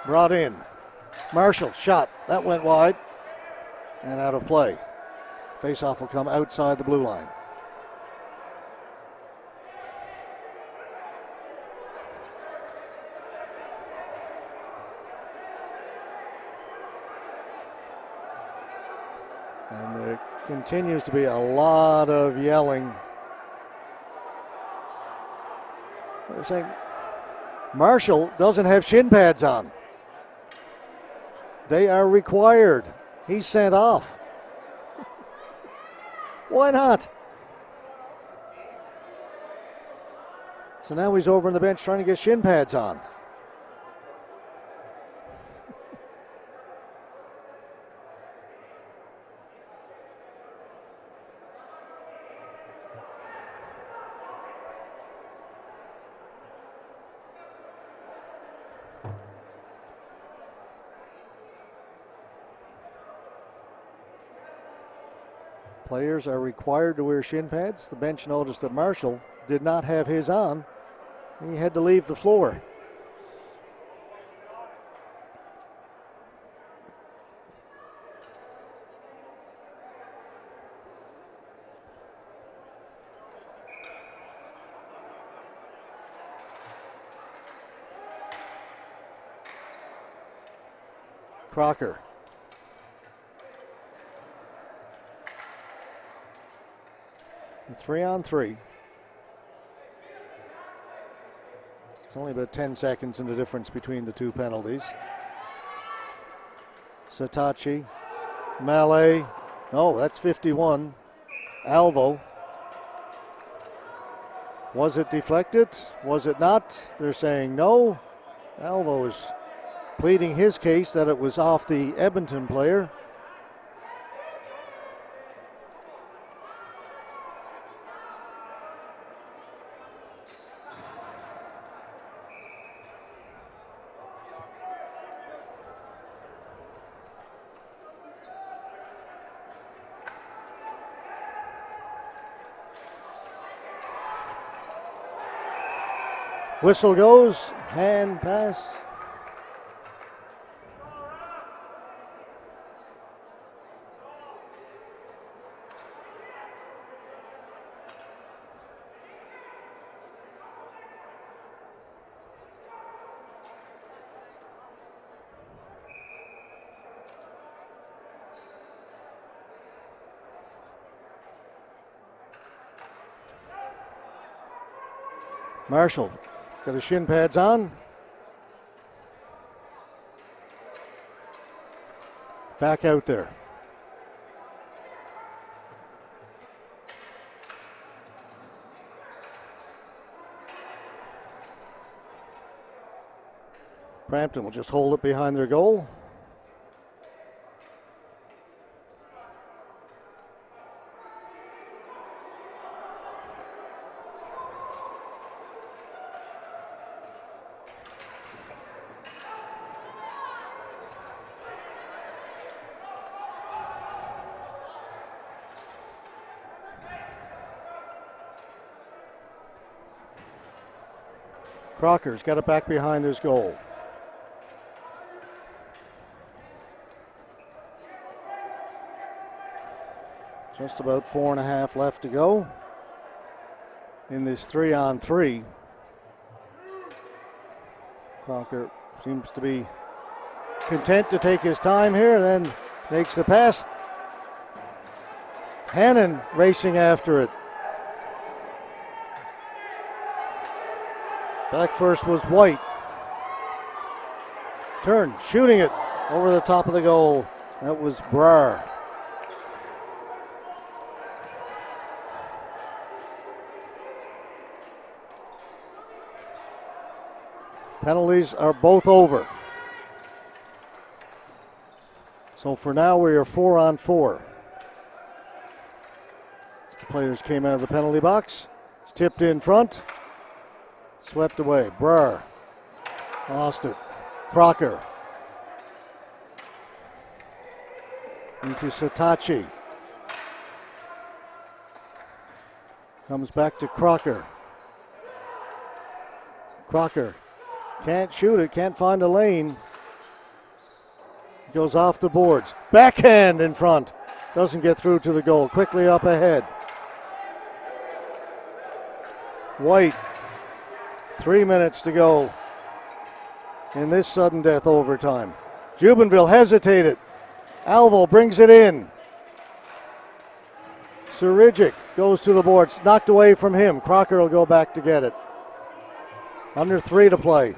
Brought in. Marshall shot. That went wide and out of play. Faceoff will come outside the blue line. And there continues to be a lot of yelling. They're saying Marshall doesn't have shin pads on. They are required. He's sent off. Why not? So now he's over on the bench trying to get shin pads on. Players are required to wear shin pads. The bench noticed that Marshall did not have his on. He had to leave the floor. Crocker. A 3-on-3. It's only about 10 seconds in the difference between the two penalties. Satachi, Mallet. No, that's 51. Alvo. Was it deflected? Was it not? They're saying no. Alvo is pleading his case that it was off the Edmonton player. Whistle goes, hand pass. Marshall got his shin pads on. Back out there. Brampton will just hold it behind their goal. Crocker's got it back behind his goal. Just about 4.5 left to go in this 3-on-3. Crocker seems to be content to take his time here, then makes the pass. Hannon racing after it. Back first was White. Turn, shooting it over the top of the goal. That was Brar. Penalties are both over. So for now we are 4-on-4. As the players came out of the penalty box. It's tipped in front. Swept away. Brar lost it. Crocker into Satachi. Comes back to Crocker. Crocker can't shoot it, can't find a lane. Goes off the boards. Backhand in front. Doesn't get through to the goal. Quickly up ahead. White. 3 minutes to go in this sudden death overtime. Jubenville hesitated. Alvo brings it in. Surigic goes to the boards. Knocked away from him. Crocker will go back to get it. Under 3 to play.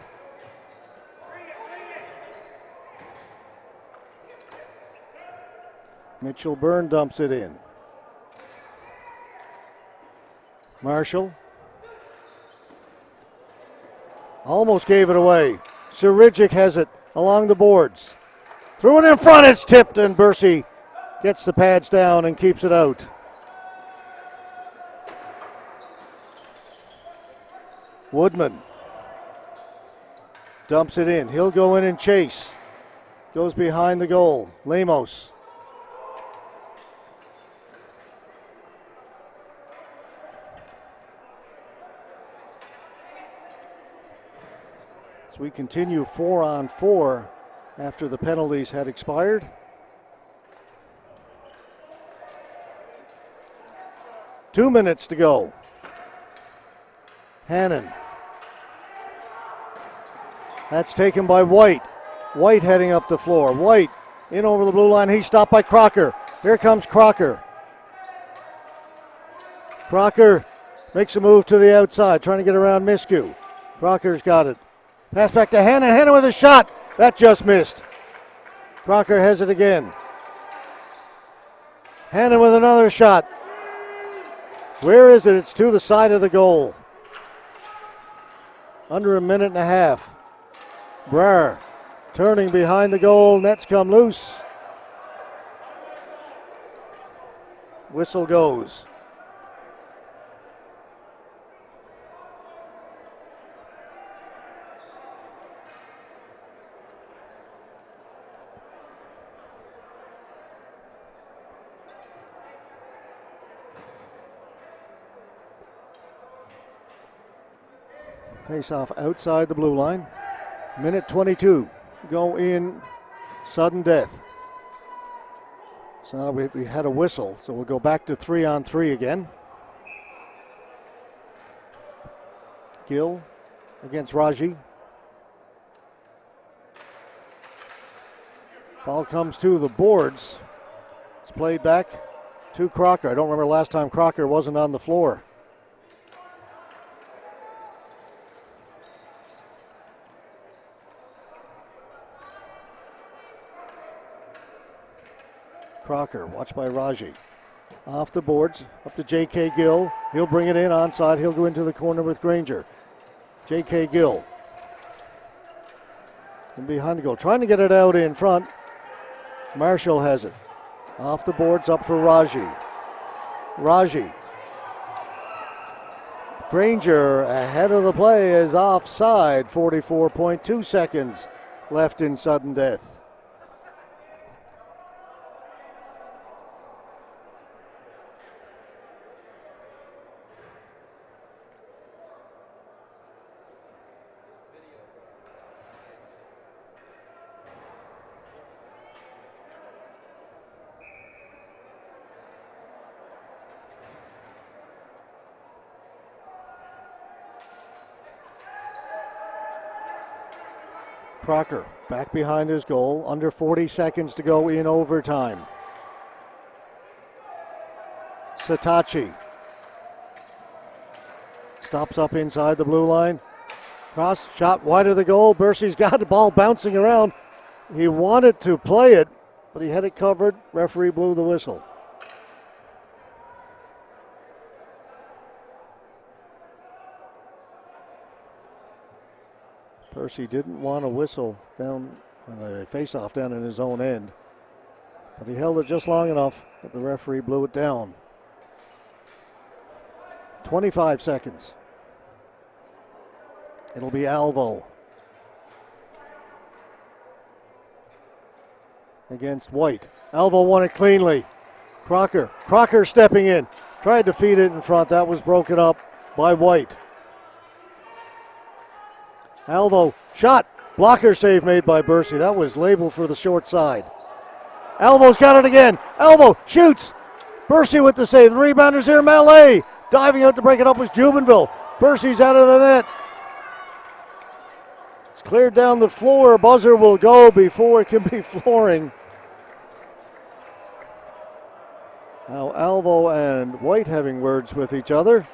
Mitchell Byrne dumps it in. Marshall. Almost gave it away. Surigic has it along the boards. Threw it in front, it's tipped, and Bursey gets the pads down and keeps it out. Woodman dumps it in. He'll go in and chase. Goes behind the goal. Lemos. So we continue 4-on-4 after the penalties had expired. Two minutes to go. Hannon. That's taken by White. White heading up the floor. White in over the blue line. He's stopped by Crocker. Here comes Crocker. Crocker makes a move to the outside, trying to get around Miskew. Crocker's got it. Pass back to Hannon. Hannon with a shot. That just missed. Crocker has it again. Hannon with another shot. Where is it? It's to the side of the goal. Under a minute and a half. Brar turning behind the goal. Nets come loose. Whistle goes. Face off outside the blue line. Minute 22. Go in sudden death. So now we had a whistle, so we'll go back to 3-on-3 again. Gill against Raji. Ball comes to the boards. It's played back to Crocker. I don't remember last time Crocker wasn't on the floor. Crocker, watched by Raji. Off the boards, up to J.K. Gill. He'll bring it in onside. He'll go into the corner with Granger. J.K. Gill. And behind the goal, trying to get it out in front. Marshall has it. Off the boards, up for Raji. Raji. Granger ahead of the play is offside. 44.2 seconds left in sudden death. Crocker back behind his goal. Under 40 seconds to go in overtime. Satachi stops up inside the blue line. Cross shot wide of the goal. Bursey's got the ball bouncing around. He wanted to play it, but he had it covered. Referee blew the whistle. Percy didn't want to whistle down on a face-off down in his own end, but he held it just long enough that the referee blew it down. 25 seconds. It'll be Alvo against White. Alvo won it cleanly. Crocker stepping in. Tried to feed it in front. That was broken up by White. Alvo, shot. Blocker save made by Bursey. That was labeled for the short side. Alvo's got it again. Alvo shoots. Bursey with the save. The rebounders here, Mallet. Diving out to break it up was Jubenville. Bursey's out of the net. It's cleared down the floor. Buzzer will go before it can be flooring. Now Alvo and White having words with each other.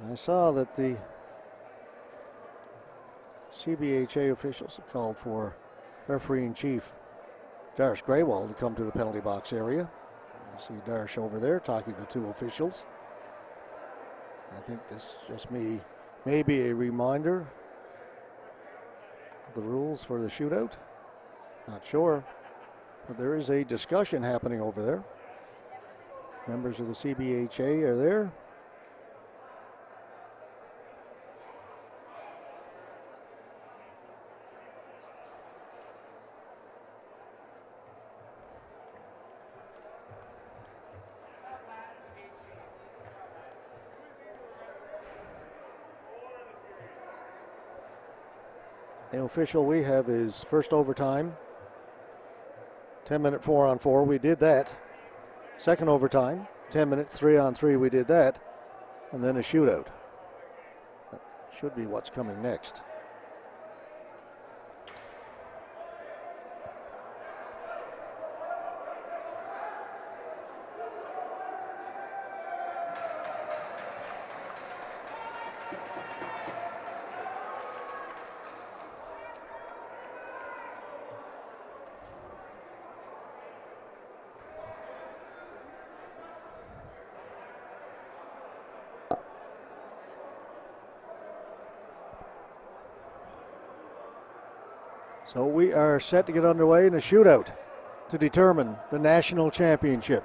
I saw that the CBHA officials have called for referee-in-chief Darsh Graywall to come to the penalty box area. You see Darsh over there talking to the two officials. I think this just may be a reminder of the rules for the shootout. Not sure, but there is a discussion happening over there. Members of the CBHA are there. The official we have is first overtime, 10-minute 4-on-4. We did that. Second overtime, 10 minutes 3-on-3. We did that. And then a shootout. That should be what's coming next. So we are set to get underway in a shootout to determine the national championship.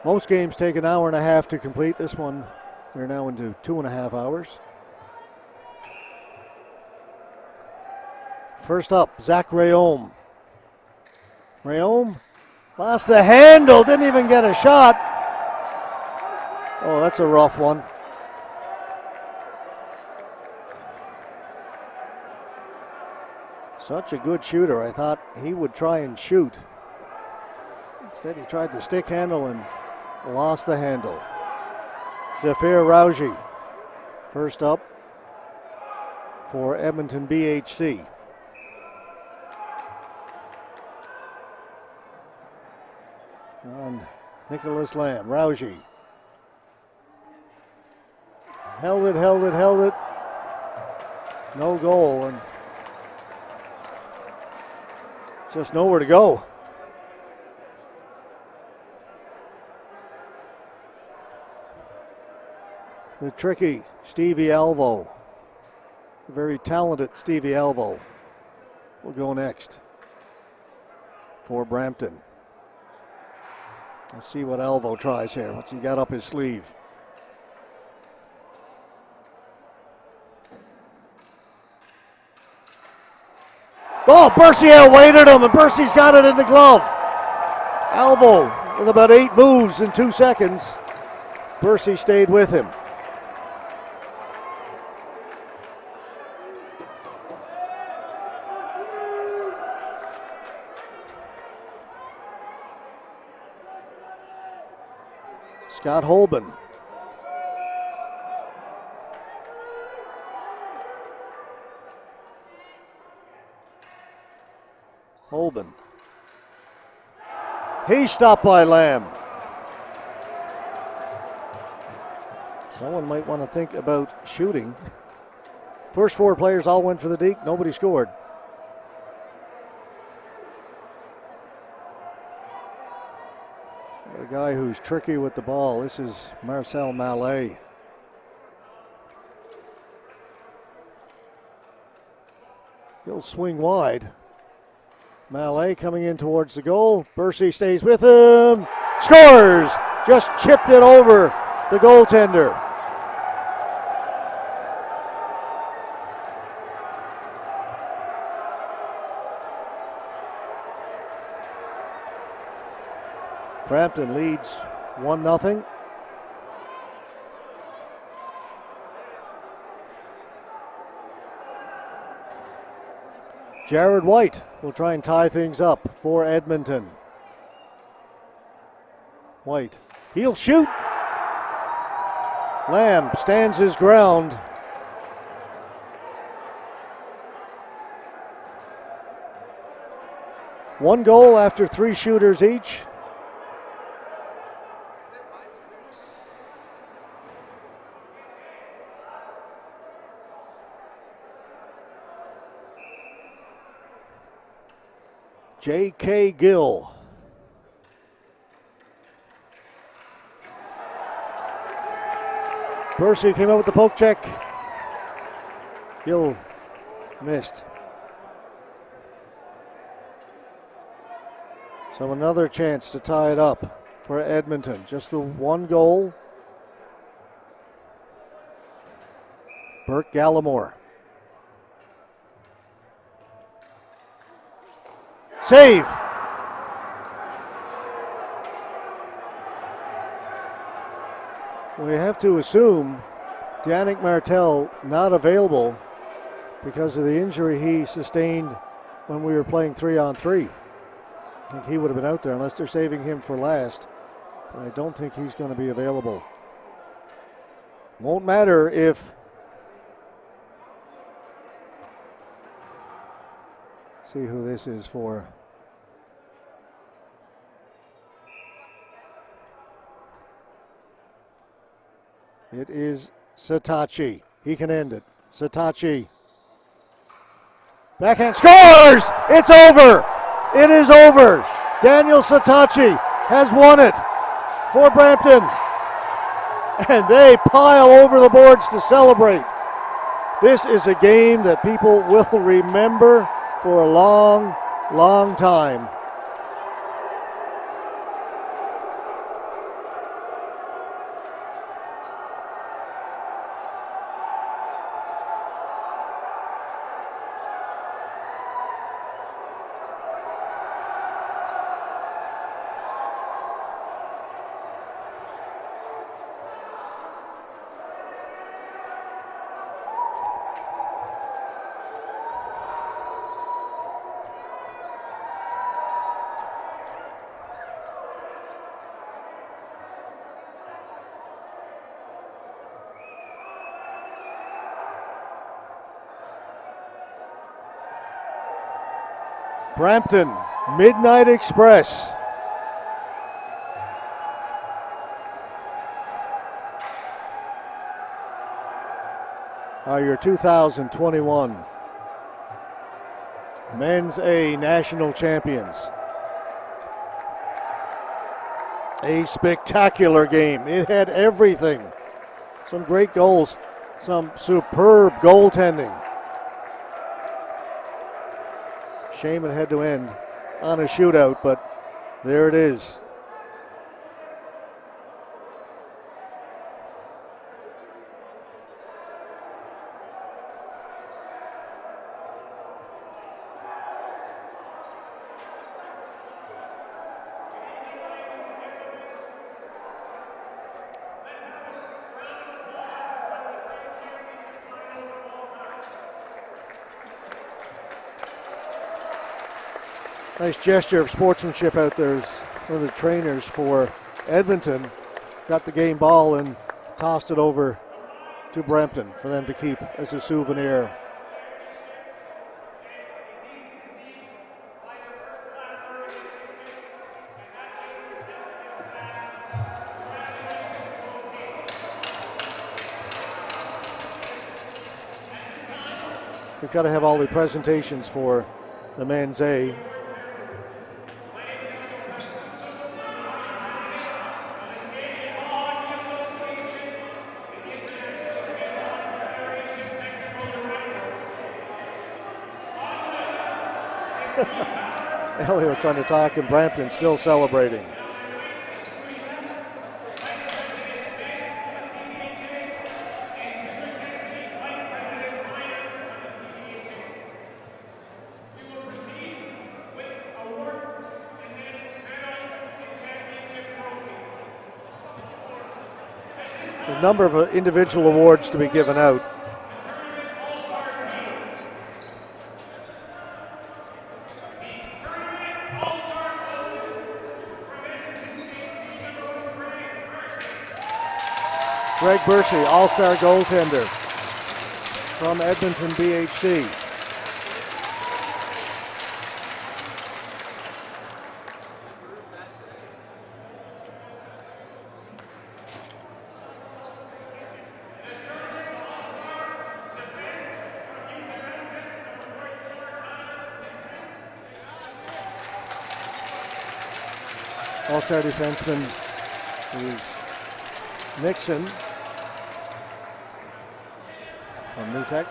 Most games take an hour and a half to complete. This one, we're now into 2.5 hours. First up, Zach Rayome. Rayome lost the handle, didn't even get a shot. Oh, that's a rough one. Such a good shooter. I thought he would try and shoot. Instead, he tried to stick handle and lost the handle. Zafir Rauji, first up for Edmonton BHC. On Nicholas Lamb. Rauji. Held it. No goal, and just nowhere to go. The tricky Stevie Alvo. The very talented Stevie Alvo will go next for Brampton. Let's see what Alvo tries here. What's he got up his sleeve? Oh, Bercier waited him, and Bercy's got it in the glove. Alvo with about 8 moves in 2 seconds. Bercy stayed with him. Scott Holben. Holben. He's stopped by Lamb. Someone might want to think about shooting. First 4 players all went for the deke. Nobody scored. A guy who's tricky with the ball. This is Marcel Mallet. He'll swing wide. Mallet coming in towards the goal. Bercy stays with him. Scores! Just chipped it over the goaltender. Brampton leads 1-0. Jared White will try and tie things up for Edmonton. White, he'll shoot. Lamb stands his ground. One goal after 3 shooters each. J.K. Gill. Bercy came out with the poke check. Gill missed. So another chance to tie it up for Edmonton. Just the 1 goal. Burke Gallimore. Save. We have to assume Danik Martel not available because of the injury he sustained when we were playing 3-on-3. I think he would have been out there unless they're saving him for last. But I don't think he's going to be available. Won't matter if see who this is for. It is Satachi. He can end it. Satachi. Backhand scores! It's over! It is over! Daniel Satachi has won it for Brampton. And they pile over the boards to celebrate. This is a game that people will remember for a long, long time. Brampton, Midnight Express. Are your 2021 Men's A National Champions. A spectacular game. It had everything. Some great goals, some superb goaltending. Shame it had to end on a shootout, but there it is. Nice gesture of sportsmanship out there. One of the trainers for Edmonton got the game ball and tossed it over to Brampton for them to keep as a souvenir. We've got to have all the presentations for the Men's A. Elliot was trying to talk and Brampton still celebrating. A number of individual awards to be given out. Greg Bershey, all-star goaltender from Edmonton BHC. All-star defenseman is Nixon from New Tech.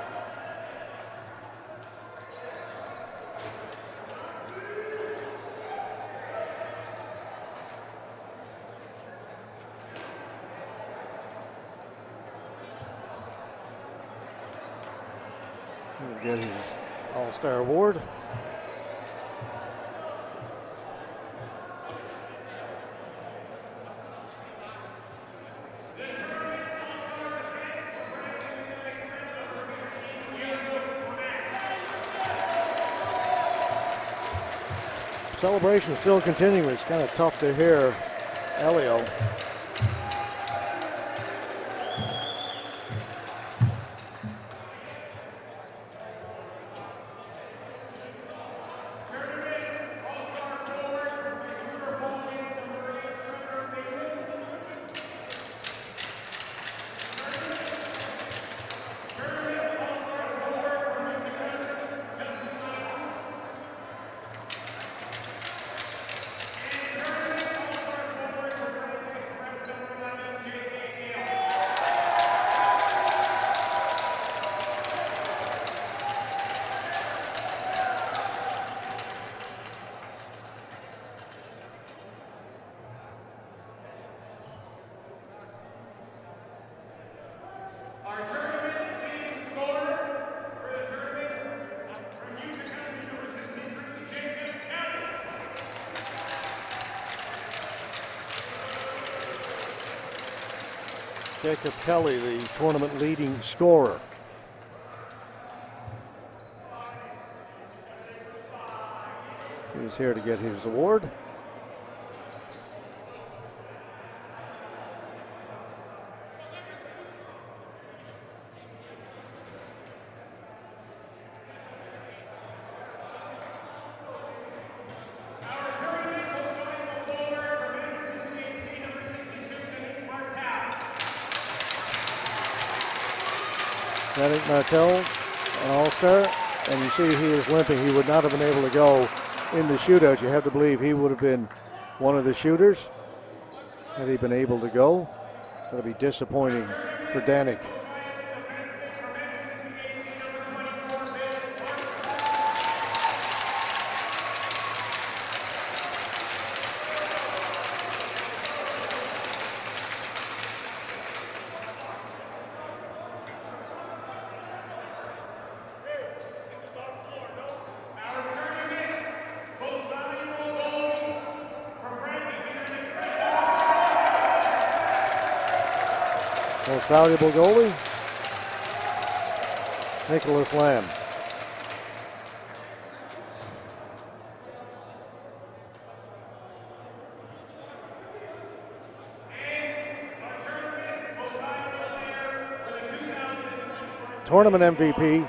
He'll get his All-Star award. Celebration still continuing. It's kind of tough to hear Elio. Jacob Kelly, the tournament leading scorer. He's here to get his award. Yannick Martel, an all-star, and you see he is limping. He would not have been able to go in the shootout. You have to believe he would have been one of the shooters had he been able to go. That'll be disappointing for Danik. Most valuable goalie, Nicholas Lamb. Tournament MVP,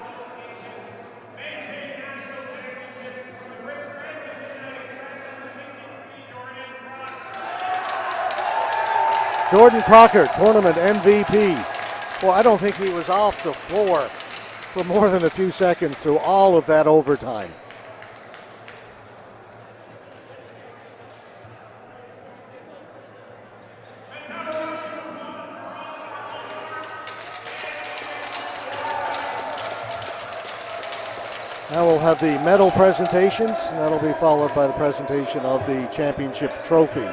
Jordan Crocker, tournament MVP. Well, I don't think he was off the floor for more than a few seconds through all of that overtime. Now we'll have the medal presentations, and that'll be followed by the presentation of the championship trophy.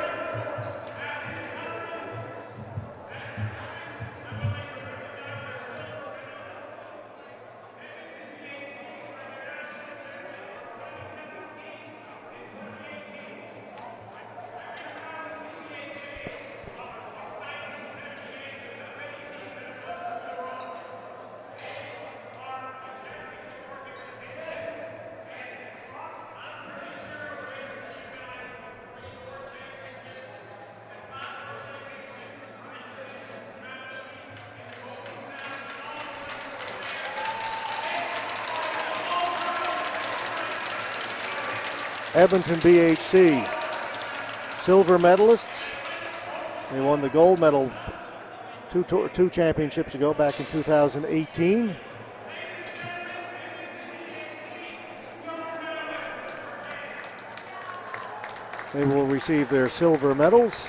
Edmonton BHC, silver medalists. They won the gold medal two championships ago, back in 2018. They will receive their silver medals.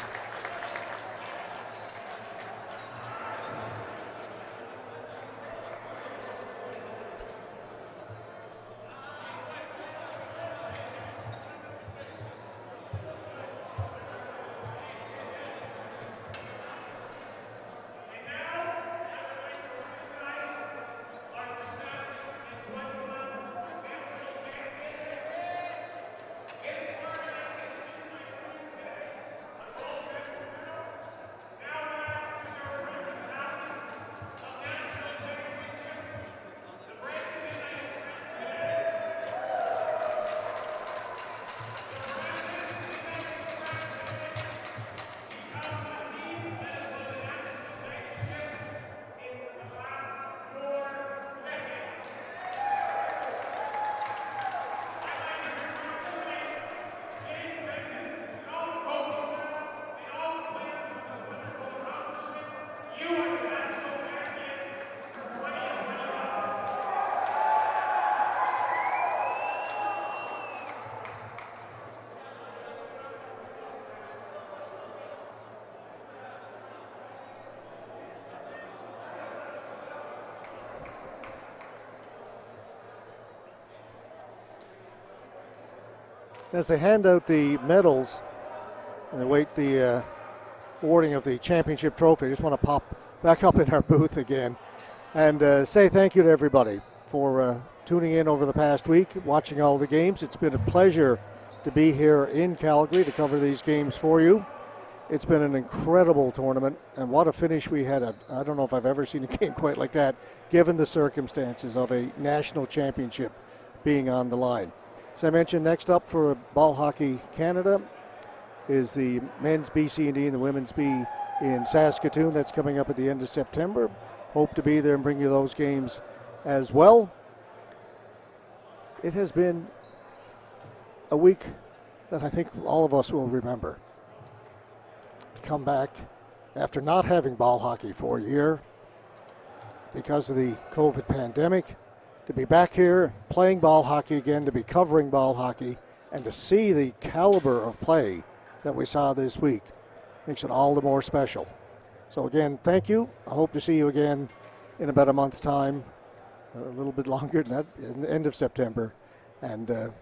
As they hand out the medals and await the awarding of the championship trophy, I just want to pop back up in our booth again and say thank you to everybody for tuning in over the past week, watching all the games. It's been a pleasure to be here in Calgary to cover these games for you. It's been an incredible tournament, and what a finish we had. I don't know if I've ever seen a game quite like that, given the circumstances of a national championship being on the line. As I mentioned, next up for Ball Hockey Canada is the men's BC&D and the women's B in Saskatoon. That's coming up at the end of September. Hope to be there and bring you those games as well. It has been a week that I think all of us will remember. To come back after not having ball hockey for a year, because of the COVID pandemic. To be back here playing ball hockey again, to be covering ball hockey, and to see the caliber of play that we saw this week makes it all the more special. So again, thank you. I hope to see you again in about a month's time, a little bit longer than that, in the end of September. And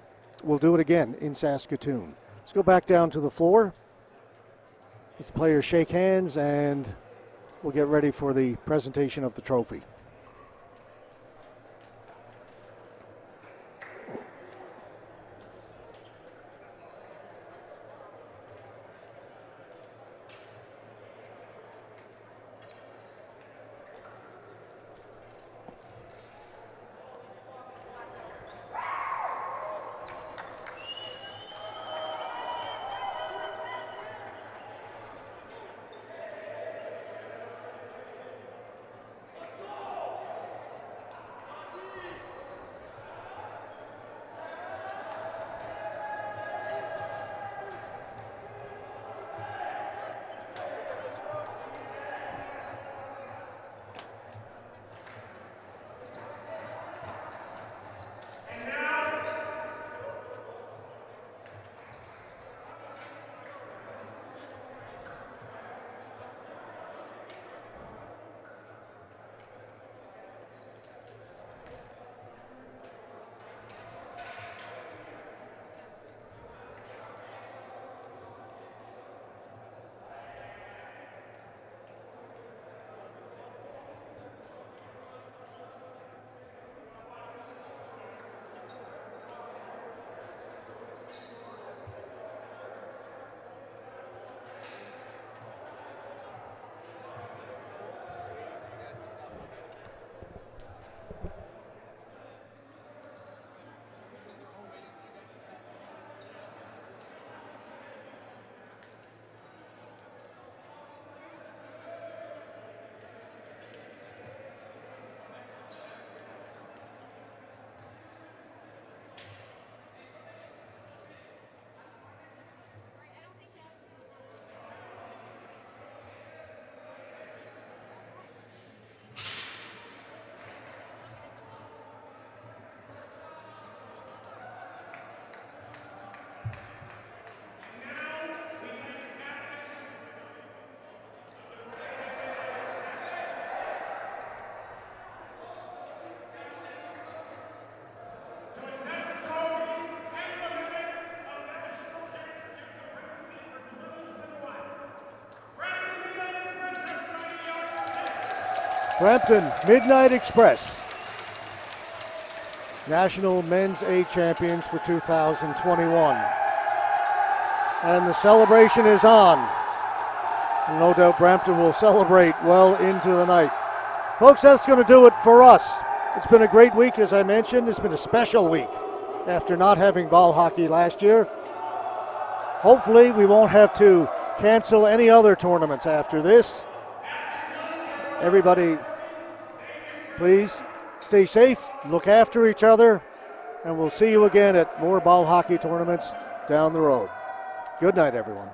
we'll do it again in Saskatoon. Let's go back down to the floor. Let's the players shake hands, and we'll get ready for the presentation of the trophy. Brampton Midnight Express, National Men's A Champions for 2021. And the celebration is on. No doubt Brampton will celebrate well into the night. Folks, that's going to do it for us. It's been a great week, as I mentioned. It's been a special week after not having ball hockey last year. Hopefully we won't have to cancel any other tournaments after this. Everybody, please stay safe, look after each other, and we'll see you again at more ball hockey tournaments down the road. Good night, everyone.